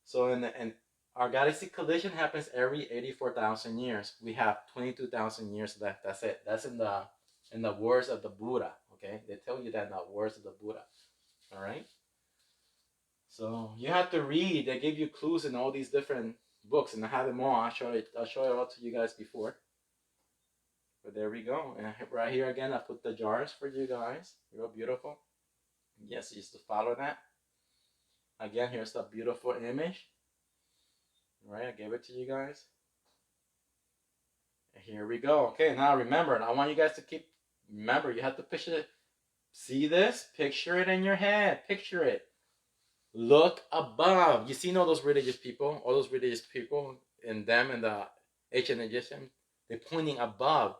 So in our galaxy collision happens every 84,000 years. We have 22,000 years left. That's it. That's in the words of the Buddha. Okay, they tell you that in the words of the Buddha. All right. So you have to read. They give you clues in all these different books, and I have them all. I'll show it all to you guys before. But there we go. And right here again, I put the jars for you guys. Real beautiful. Yes, just to follow that. Again, here's the beautiful image. All right, I gave it to you guys. And here we go. Okay, now remember, I want you guys to remember, you have to picture it. See this? Picture it in your head. Picture it. Look above. You see all those religious people? All those religious people and them and the ancient Egyptians? They're pointing above.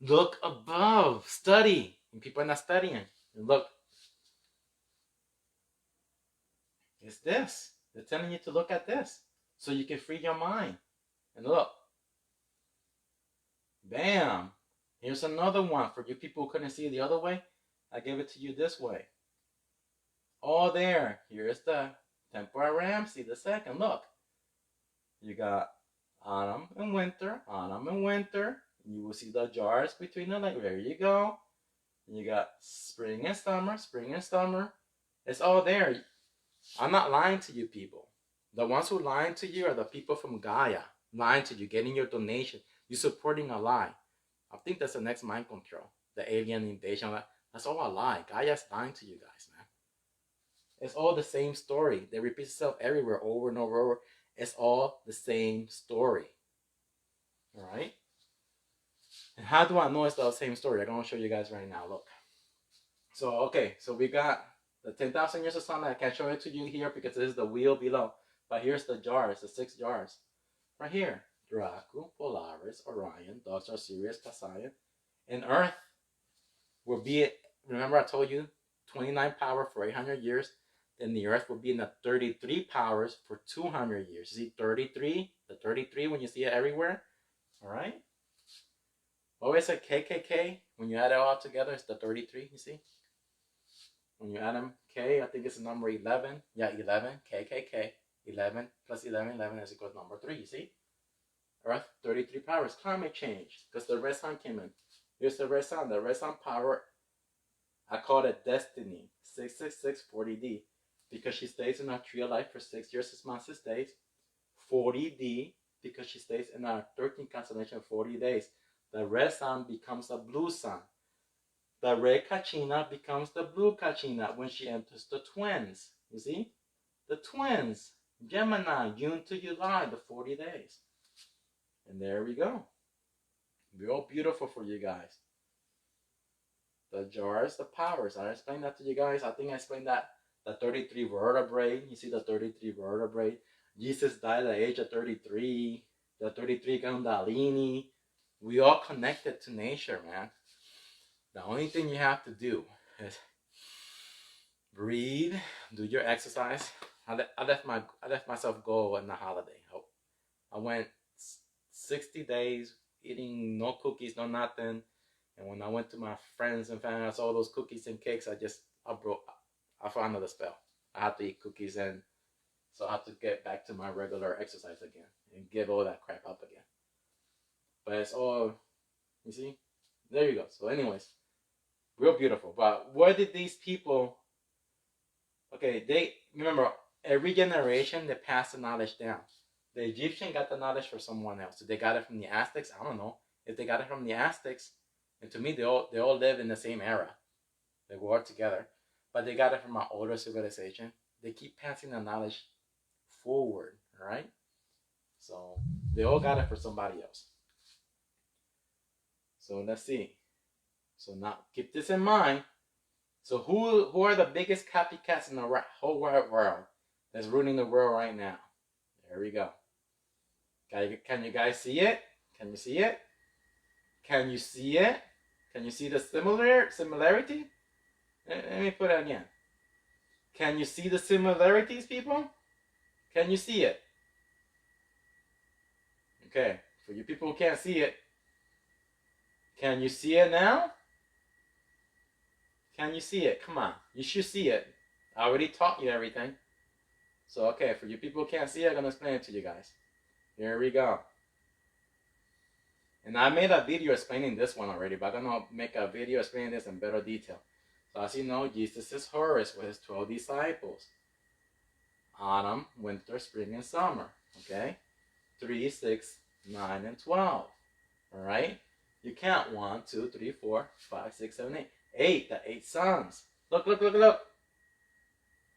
Look above. Study. And people are not studying. And look. It's this. They're telling you to look at this so you can free your mind. And look. Bam. Here's another one for you people who couldn't see it the other way. I gave it to you this way. All there. Here's the Temple of Ramses the second. Look. You got autumn and winter. Autumn and winter. You will see the jars between them. Like, there you go. And you got spring and summer. Spring and summer. It's all there. I'm not lying to you people. The ones who lying to you are the people from Gaia. Lying to you. Getting your donation. You're supporting a lie. I think that's the next mind control. The alien invasion. That's all a lie. Gaia's lying to you guys, man. It's all the same story. They repeat itself everywhere, over and over and over. It's all the same story. Alright? And how do I know it's the same story? I'm going to show you guys right now. Look. So, okay. So we got the 10,000 years of sunlight. I can't show it to you here because this is the wheel below. But here's the jars, the 6 jars. Right here. Draco, Polaris, Orion, Dog Star, Sirius, Poseidon. And Earth will be, remember I told you, 29 power for 800 years. Then the Earth will be in the 33 powers for 200 years. You see 33? The 33 when you see it everywhere. Alright? Always a KKK. When you add it all together, it's the 33, you see? When you add them, K, I think it's the number 11. Yeah, 11, KKK. 11 plus 11, 11 is equal to number 3, you see? Earth, 33 powers. Climate change, because the red sun came in. Here's the red sun. The red sun power, I call it destiny. 66640D. Because she stays in our tree of life for 6 years, 6 months, 6 days. 40D, because she stays in our 13th constellation 40 days. The red sun becomes a blue sun. The red Kachina becomes the blue Kachina when she enters the twins. You see? The twins. Gemini, June to July, the 40 days. And there we go. Real beautiful for you guys. The jars, the powers. I explained that to you guys. I think I explained that. The 33 vertebrae. You see the 33 vertebrae. Jesus died at the age of 33. The 33 Kundalini. We all connected to nature, man. The only thing you have to do is breathe, do your exercise. I left myself go on the holiday. I went 60 days eating no cookies, no nothing. And when I went to my friends and family, I saw those cookies and cakes. I found another spell. I had to eat cookies, and so I had to get back to my regular exercise again and give all that crap up again. But it's all, you see, there you go. So anyways, real beautiful. But where did these people, okay, they, remember, every generation, they pass the knowledge down. The Egyptian got the knowledge from someone else. If they got it from the Aztecs, I don't know. If they got it from the Aztecs, And to me, they all live in the same era. They grew up together, but they got it from an older civilization. They keep passing the knowledge forward, all right? So they all got it for somebody else. So let's see. So now keep this in mind. So who are the biggest copycats in the whole wide world that's ruining the world right now? There we go. Can you guys see it? Can you see it? Can you see it? Can you see the similarity? Let me put it again. Can you see the similarities, people? Can you see it? Okay, for you people who can't see it, can you see it now? Can you see it? Come on, you should see it. I already taught you everything. So, okay, for you people who can't see it, I'm going to explain it to you guys. Here we go. And I made a video explaining this one already, but I'm going to make a video explaining this in better detail. So as you know, Jesus is Horus with his 12 disciples. Autumn, winter, spring, and summer. Okay? 3, 6, 9, and 12. Alright? You count 1, 2, 3, 4, 5, 6, 7, 8. 8, the 8 sons. Look, look, look, look.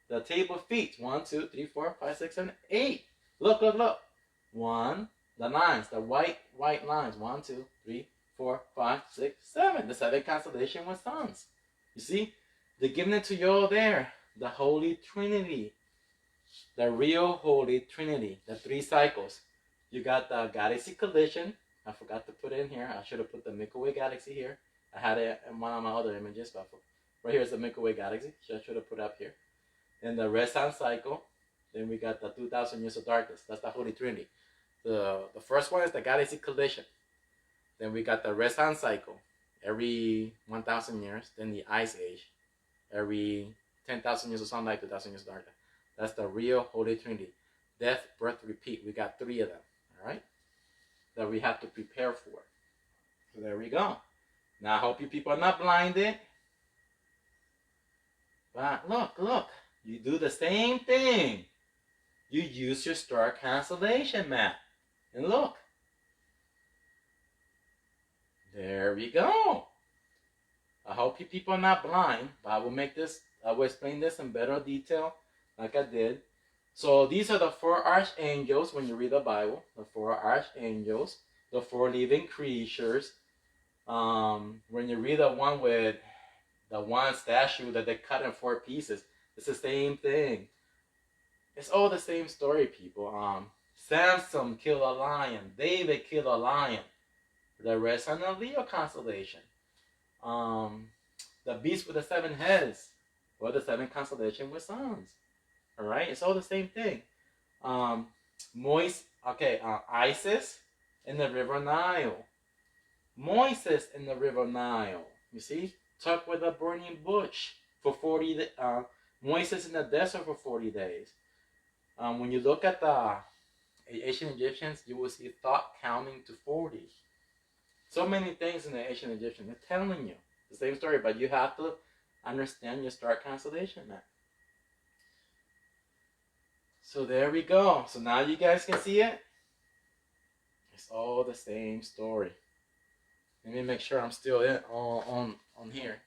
The table of feet. 1, 2, 3, 4, 5, 6, 7, 8. Look, look, look. 1, the lines, the white lines. 1, 2, 3, 4, 5, 6, 7. The 7 constellation with sons. You see? They're giving it to you all there. The Holy Trinity. The real Holy Trinity. The 3 cycles. You got the galaxy collision. I forgot to put it in here. I should have put the Milky Way galaxy here. I had it in one of my other images, but right here is the Milky Way galaxy. I should have put it up here. Then the red sun cycle. Then we got the 2,000 years of darkness. That's the Holy Trinity. The first one is the galaxy collision. Then we got the red sun cycle every 1,000 years. Then the ice age every 10,000 years of sunlight, 2,000 years of darkness. That's the real Holy Trinity. Death, birth, repeat. We got 3 of them. All right, that we have to prepare for. So there we go. Now I hope you people are not blinded. But look. You do the same thing. You use your star constellation map. And look. There we go. I hope you people are not blind. But I will explain this in better detail like I did. So these are the 4 archangels when you read the Bible. The 4 archangels. The 4 living creatures. When you read the one with the one statue that they cut in 4 pieces, it's the same thing. It's all the same story, people. Samson killed a lion. David killed a lion. The rest are the Leo constellation. The beast with the 7 heads, or the 7 constellation with sons. All right, it's all the same thing. Isis in the river Nile. Moises in the river Nile. You see, tucked with a burning bush for 40 days. Moises in the desert for 40 days. When you look at the ancient Egyptians, you will see thought counting to 40. So many things in the ancient Egyptian. They're telling you the same story, but you have to understand your star constellation map. So there we go. So now you guys can see it. It's all the same story. Let me make sure I'm still on here.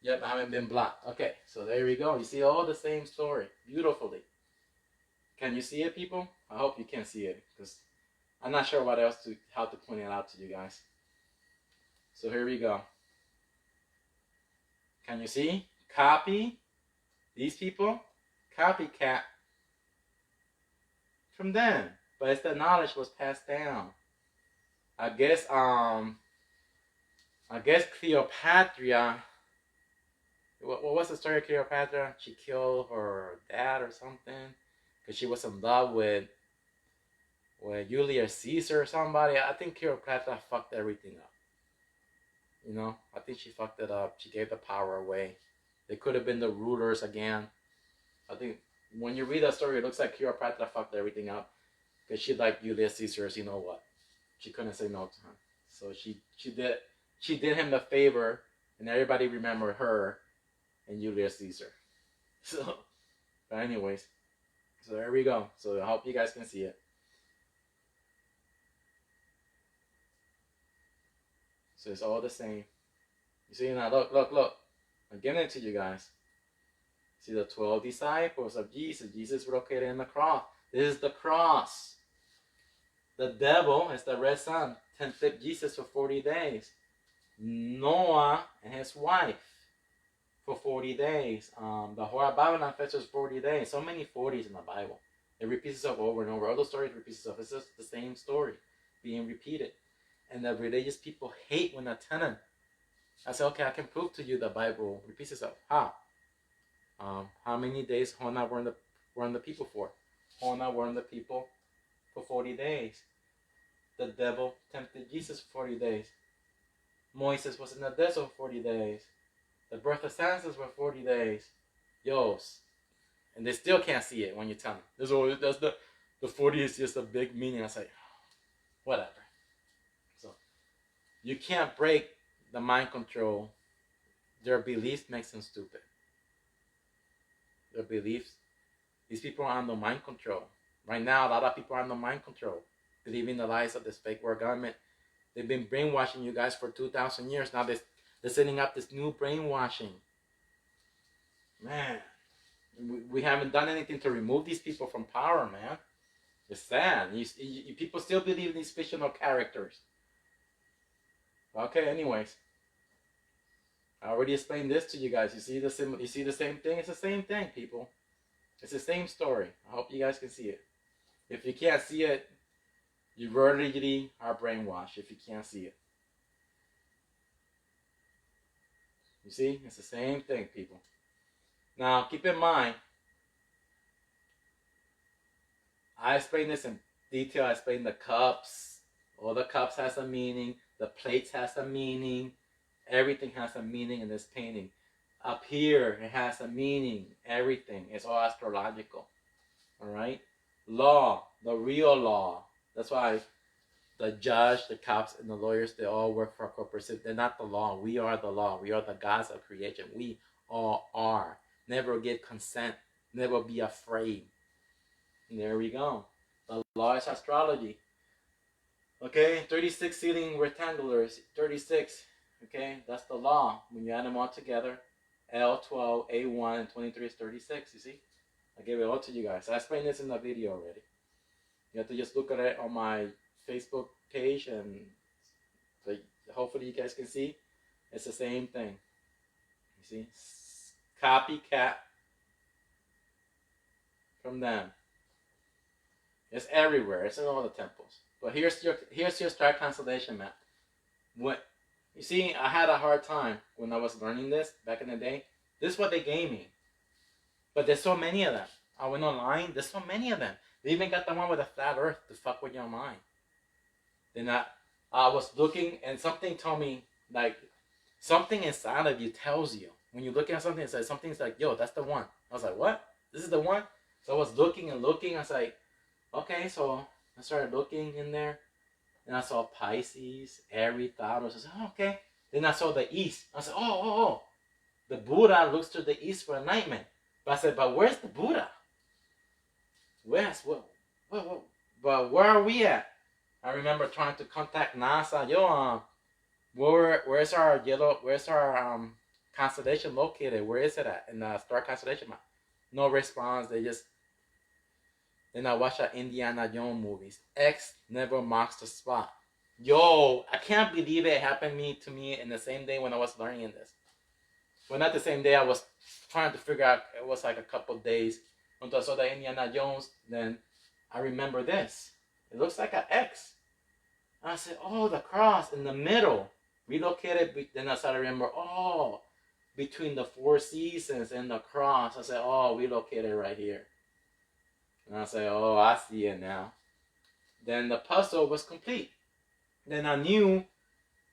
Yep, I haven't been blocked. Okay, so there we go. You see all the same story beautifully. Can you see it, people? I hope you can see it, because I'm not sure how to point it out to you guys. So here we go. Can you see? Copy. These people. Copycat. From them. But it's the knowledge was passed down. I guess Cleopatra, what was the story of Cleopatra? She killed her dad or something because she was in love with Julius Caesar or somebody. I think Cleopatra fucked everything up. You know, I think she fucked it up. She gave the power away. They could have been the rulers again. I think when you read that story, it looks like Cleopatra fucked everything up because she liked Julius Caesar. You know what? She couldn't say no to him. So she did him the favor, and everybody remembered her and Julius Caesar. So, but anyways, so there we go. So I hope you guys can see it. So it's all the same. You see now, look. I'm giving it to you guys. See the 12 disciples of Jesus. Jesus located in the cross. This is the cross. The devil is the red sun. Tempted Jesus for 40 days. Noah and his wife for 40 days. The Whore of Babylon fetches 40 days. So many 40s in the Bible. It repeats itself over and over. All those stories repeat itself. It's just the same story being repeated. And the religious people hate when I tell them. I say, okay, I can prove to you the Bible repeats itself. How? How many days Hona warned the people for? Hona warned the people for 40 days. The devil tempted Jesus for 40 days. Moses was in the desert for 40 days. The birth of Samson was 40 days. Yos. And they still can't see it when you tell them. The 40 is just a big meaning. I say, whatever. So, you can't break the mind control. Their beliefs makes them stupid. Their beliefs. These people are under mind control. Right now, a lot of people are under mind control. Believing the lies of this fake world government. They've been brainwashing you guys for 2,000 years. Now they're setting up this new brainwashing. Man, we haven't done anything to remove these people from power, man. It's sad. People still believe in these fictional characters. Okay, anyways. I already explained this to you guys. You see the same thing? It's the same thing, people. It's the same story. I hope you guys can see it. If you can't see it, you really are brainwashed if you can't see it. You see? It's the same thing, people. Now, keep in mind, I explained this in detail. I explained the cups. All the cups has a meaning. The plates has a meaning. Everything has a meaning in this painting. Up here, it has a meaning. Everything. It's all astrological. Alright? Law. The real law. That's why the judge, the cops, and the lawyers, they all work for a corporation. They're not the law. We are the law. We are the gods of creation. We all are. Never give consent. Never be afraid. And there we go. The law is astrology. Okay, 36 ceiling rectangulars. 36. Okay, that's the law. When you add them all together, L12, A1, and 23 is 36. You see? I gave it all to you guys. I explained this in the video already. You have to just look at it on my Facebook page, and hopefully you guys can see. It's the same thing. You see? Copycat from them. It's everywhere. It's in all the temples. But here's your star constellation map. You see, I had a hard time when I was learning this back in the day. This is what they gave me. But there's so many of them. I went online. There's so many of them. They even got the one with a flat earth to fuck with your mind. Then I was looking, and something told me, like, something inside of you tells you. When you look at something, it says something's like, yo, that's the one. I was like, what? This is the one? So I was looking and looking. I was like, okay, so I started looking in there. And I saw Pisces, Aries, Taurus. I said, oh, okay. Then I saw the East. I said, oh. The Buddha looks to the East for enlightenment. But I said, but where's the Buddha? But where are we at? I remember trying to contact NASA. Yo, where's our constellation located? Where is it at? In the star constellation map. No response. Then I watched the Indiana Jones movies. X never marks the spot. Yo, I can't believe it happened to me in the same day when I was learning this. Well, not the same day. I was trying to figure out. It was like a couple days. When I saw the Indiana Jones, then I remember this. It looks like an X. And I said, oh, the cross in the middle. Relocated. Then I started to remember, oh, between the 4 seasons and the cross. I said, oh, relocated right here. And I said, oh, I see it now. Then the puzzle was complete. Then I knew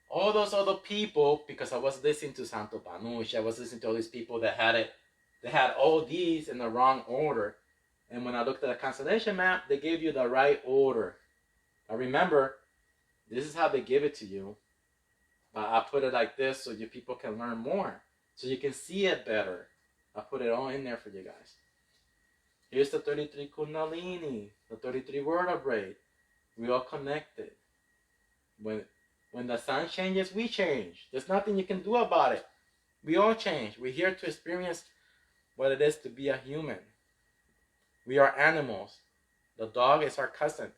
all those other people, because I was listening to Santo Panucci. I was listening to all these people that had it. They had all these in the wrong order. And when I looked at the constellation map, they gave you the right order. I remember, this is how they give it to you. But I put it like this so you people can learn more. So you can see it better. I put it all in there for you guys. Here's the 33 Kundalini, the 33 vertebrae. We all connected. When When the sun changes, we change. There's nothing you can do about it. We all change. We're here to experience what it is to be a human. We are animals. The dog is our cousin.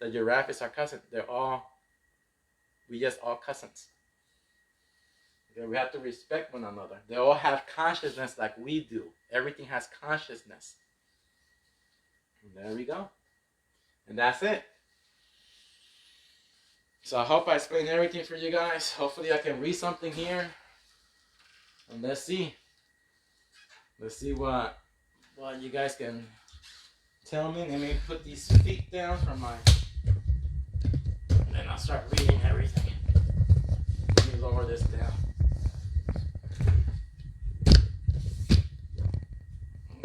The giraffe is our cousin. We just all cousins. Okay, we have to respect one another. They all have consciousness like we do. Everything has consciousness. And there we go. And that's it. So I hope I explained everything for you guys. Hopefully I can read something here. And let's see. Let's see what you guys can tell me. Let me put these feet down from my... And then I'll start reading everything. Let me lower this down.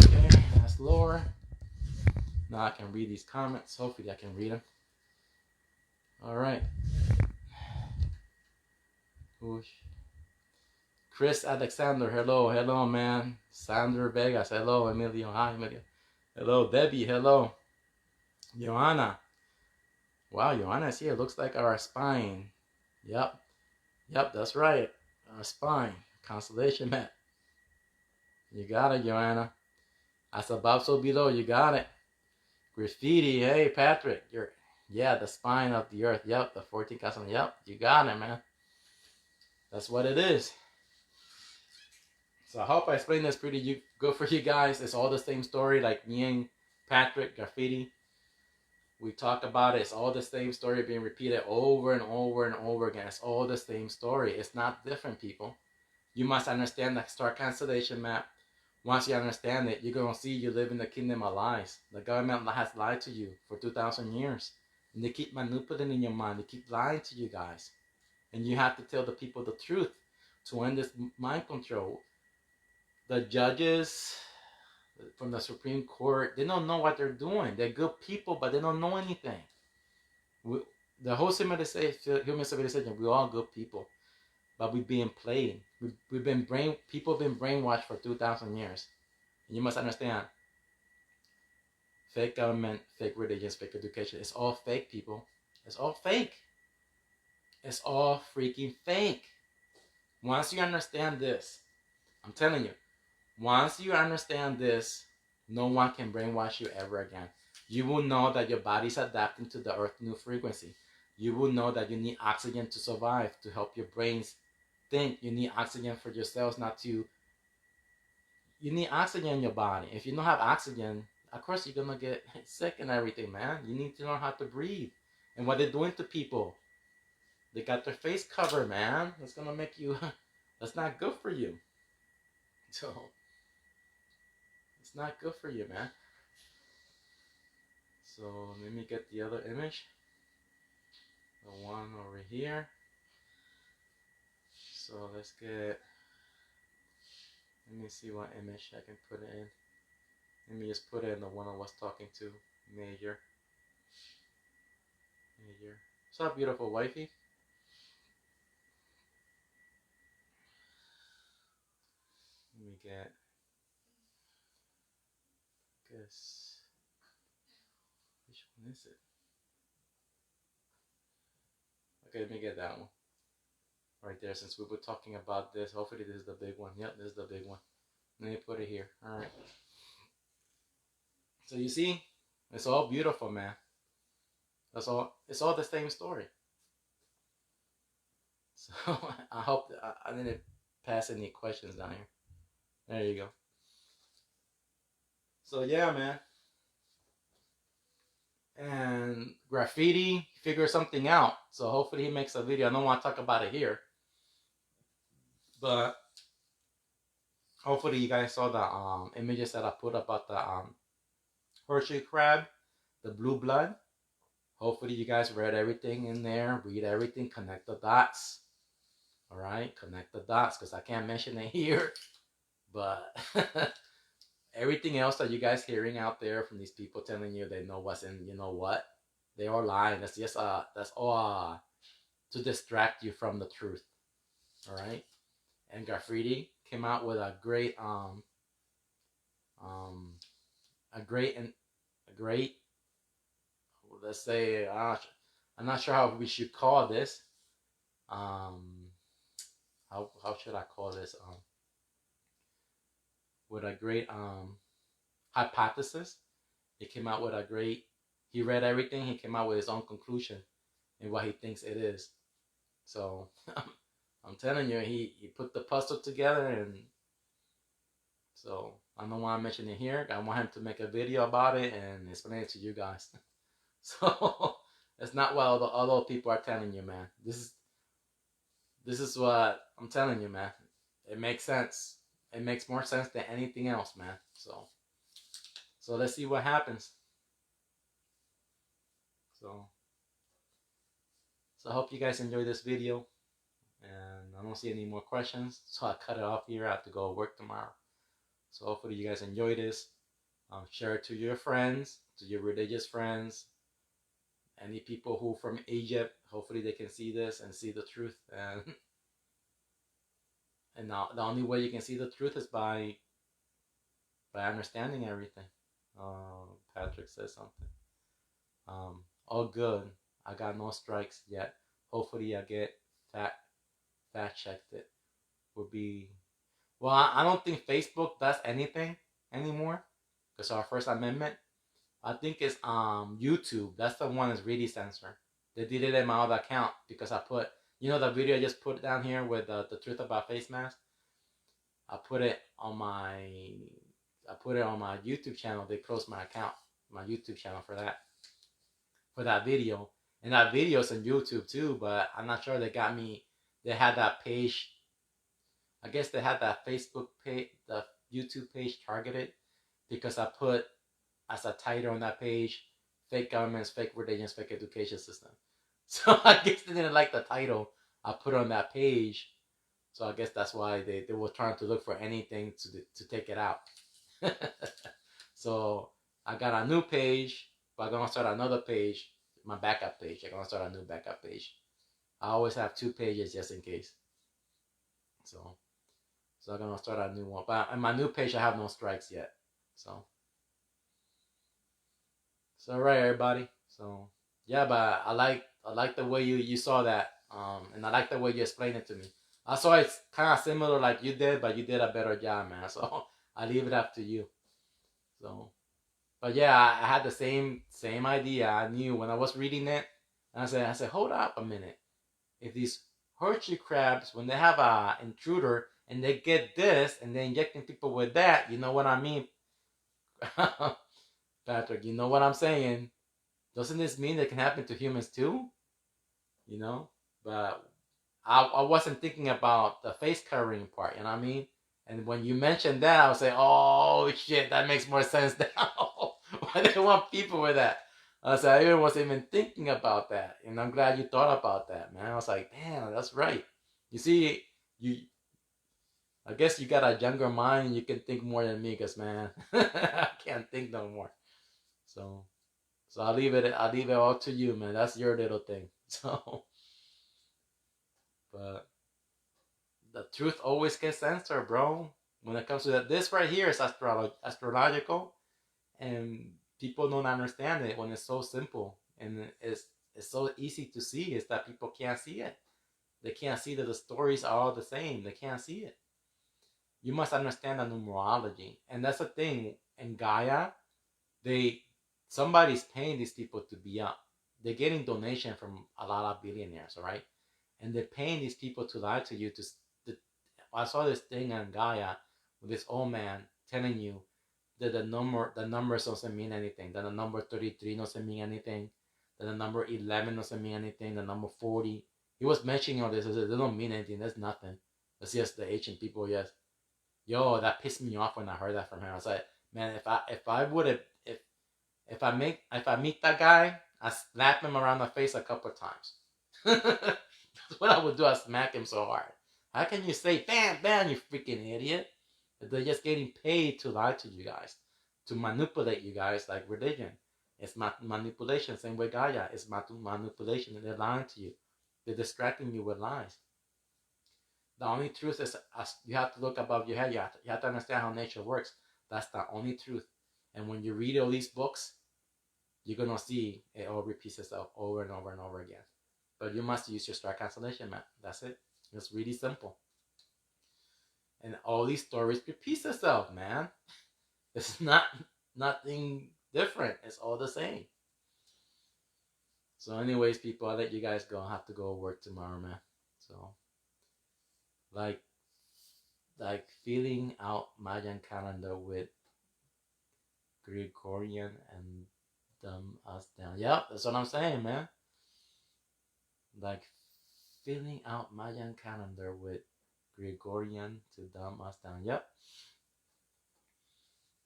Okay, that's lower. Now I can read these comments. Hopefully I can read them. Alright. Chris Alexander, hello man. Sandra Vegas, hello. Emilio, hi Emilio. Hello Debbie, hello. Joanna. Wow, Joanna's here. Looks like our spine. Yep, that's right. Our spine. Constellation map. You got it, Joanna. As above, so below. You got it. Graffiti, hey Patrick. The spine of the earth. Yep, the 14 constellation. Yep, you got it, man. That's what it is. So I hope I explained this pretty good for you guys. It's all the same story, like me and Patrick Graffiti. We talk about it. It's all the same story being repeated over and over and over again. It's all the same story. It's not different, people. You must understand the star constellation map. Once you understand it, you're going to see you live in the kingdom of lies. The government has lied to you for 2,000 years. And they keep manipulating your mind. They keep lying to you guys. And you have to tell the people the truth to end this mind control. The judges from the Supreme Court, they don't know what they're doing. They're good people, but they don't know anything. The whole human civilization, we're all good people. But we're being played. People have been brainwashed for 2,000 years. And you must understand, fake government, fake religions, fake education. It's all fake, people. It's all fake. It's all freaking fake. Once you understand this, I'm telling you, once you understand this, no one can brainwash you ever again. You will know that your body's adapting to the Earth's new frequency. You will know that you need oxygen to survive, to help your brains think. You need oxygen for your cells you need oxygen in your body. If you don't have oxygen, of course you're going to get sick and everything, man. You need to learn how to breathe. And what they're doing to people, they got their face covered, man. That's going to make you, that's not good for you. So, it's not good for you, man. So, let me get the other image. The one over here. So, let's get, let me see what image I can put in. Let me just put in the one I was talking to, Major. What's up, beautiful wifey? Let me get this. Which one is it? Okay, let me get that one. Right there, since we were talking about this. Hopefully this is the big one. Yep, this is the big one. Let me put it here. Alright. So you see, it's all beautiful, man. That's all. It's all the same story. So I hope that I didn't pass any questions down here. There you go. So yeah, man. And Graffiti figures something out. So hopefully he makes a video. I don't want to talk about it here. But hopefully you guys saw the images that I put about the horseshoe crab, the blue blood. Hopefully you guys read everything in there. Read everything. Connect the dots. Alright? Connect the dots, because I can't mention it here. But everything else that you guys hearing out there from these people telling you they know what's in, you know what? They are lying. That's just that's all to distract you from the truth. Alright? And Graffiti came out with a great let's say, I'm not sure how we should call this. how should I call this? With a great hypothesis. He came out with a great. He read everything. He came out with his own conclusion and what he thinks it is. So I'm telling you, he put the puzzle together, and so I don't want to mention it here. I want him to make a video about it and explain it to you guys. So it's not what all the other people are telling you, man. This is what I'm telling you, man. It makes sense. It makes more sense than anything else, man. So let's see what happens. So I hope you guys enjoyed this video. And I don't see any more questions, so I cut it off here. I have to go work tomorrow. So hopefully you guys enjoy this. Share it to your friends, to your religious friends, any people who from Egypt. Hopefully they can see this and see the truth. And now the only way you can see the truth is by understanding everything. Patrick says something. All good. I got no strikes yet. Hopefully I get fact checked it. Would be, well, I don't think Facebook does anything anymore because our First Amendment. I think it's YouTube. That's the one that's really censored. They deleted my other account because I put, you know, the video I just put down here with the truth about face mask. I put it on my YouTube channel. They closed my account, my YouTube channel for that video. And that video's on YouTube too, but I'm not sure they got me. They had that page. I guess they had that Facebook page, the YouTube page targeted because I put as a title on that page, fake governments, fake religions, fake education system. So I guess they didn't like the title I put on that page. So I guess that's why they were trying to look for anything to take it out. So I got a new page, but I'm going to start another page, my backup page. I'm going to start a new backup page. I always have 2 pages just in case. So I'm going to start a new one. But on my new page, I have no strikes yet. So all right, everybody. So yeah, but I like the way you saw that, and I like the way you explained it to me. I saw it's kind of similar like you did, but you did a better job, man. So I leave it up to you. So, but yeah, I had the same idea. I knew when I was reading it, and I said, hold up a minute. If these Hershey crabs, when they have a intruder and they get this and they're injecting people with that, you know what I mean? Patrick, you know what I'm saying? Doesn't this mean that can happen to humans too? You know? But I wasn't thinking about the face covering part, you know what I mean? And when you mentioned that, I was like, oh shit, that makes more sense now. Why they want people with that? I said, I wasn't even thinking about that. And I'm glad you thought about that, man. I was like, damn, that's right. You see, I guess you got a younger mind and you can think more than me, because man, I can't think no more. So I'll leave it all to you, man. That's your little thing. So, but the truth always gets answered, bro. When it comes to that, this right here is astrological, and people don't understand it when it's so simple and it's so easy to see. Is that people can't see it. They can't see that the stories are all the same. They can't see it. You must understand the numerology, and that's the thing. In Gaia, somebody's paying these people to be up. They're getting donation from a lot of billionaires, all right? And they're paying these people to lie to you. I saw this thing on Gaia with this old man telling you that the numbers doesn't mean anything. That the number 33 doesn't mean anything. That the number 11 doesn't mean anything. The number 40. He was mentioning all this. I said, they don't mean anything. That's nothing. It's just the ancient people, yes. Yo, that pissed me off when I heard that from him. I was like, man, if I meet that guy, I slap him around the face a couple of times. That's what I would do. I smack him so hard. How can you say bam, bam, you freaking idiot? They're just getting paid to lie to you guys, to manipulate you guys like religion. It's manipulation. Same way Gaia is manipulation, and they're lying to you. They're distracting you with lies. The only truth is you have to look above your head. You have to understand how nature works. That's the only truth. And when you read all these books, you're going to see it all repeats itself over and over and over again. But you must use your star cancellation, man. That's it. It's really simple. And all these stories repeat themselves, man. It's nothing different. It's all the same. So anyways, people, I'll let you guys go. I have to go work tomorrow, man. So like feeling out Mayan calendar with Gregorian and dumb us down. Yep, that's what I'm saying, man. Like filling out Mayan calendar with Gregorian to dumb us down. Yep.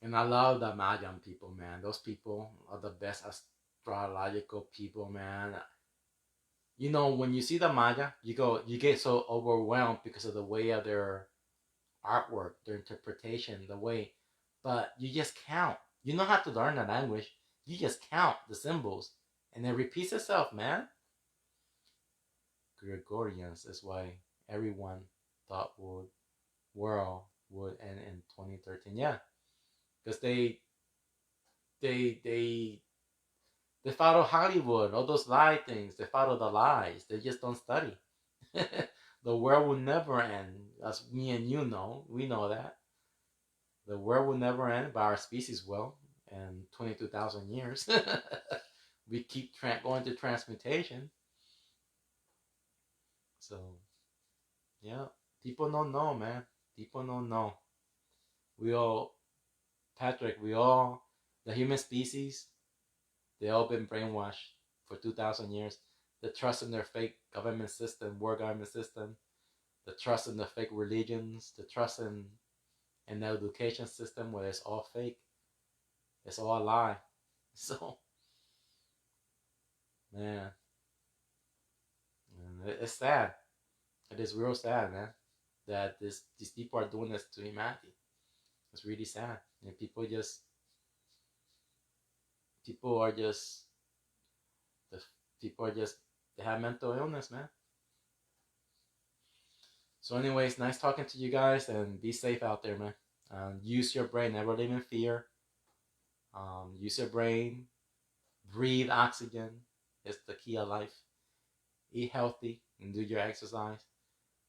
And I love the Mayan people, man. Those people are the best astrological people, man. You know, when you see the Maya, you get so overwhelmed because of the way of their artwork, their interpretation, the way. But you just count. You don't have to learn the language. You just count the symbols, and it repeats itself, man. Gregorians is why everyone thought world would end in 2013. Yeah, because they follow Hollywood, all those lie things. They follow the lies. They just don't study. The world will never end. As me and you know, we know that. The world will never end, but our species will in 22,000 years. We keep going to transmutation. So, yeah, people don't know, man. People don't know. Patrick, the human species, they all been brainwashed for 2,000 years. The trust in their fake government system, war government system, the trust in the fake religions, the trust in the education system where it's all fake. It's all a lie. So, man, it's sad. It is real sad, man, that these people are doing this to humanity. It's really sad. And people are just, they have mental illness, man. So anyways, nice talking to you guys, and be safe out there, man. Use your brain. Never live in fear. Use your brain. Breathe oxygen. It's the key of life. Eat healthy and do your exercise.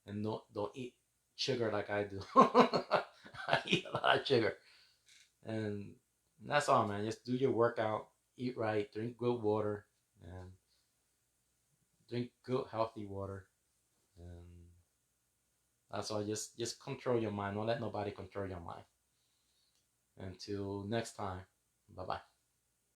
And don't eat sugar like I do. I eat a lot of sugar. And that's all, man. Just do your workout. Eat right. Drink good water. And drink good, healthy water. And that's all. Just control your mind. Don't let nobody control your mind. Until next time. Bye-bye.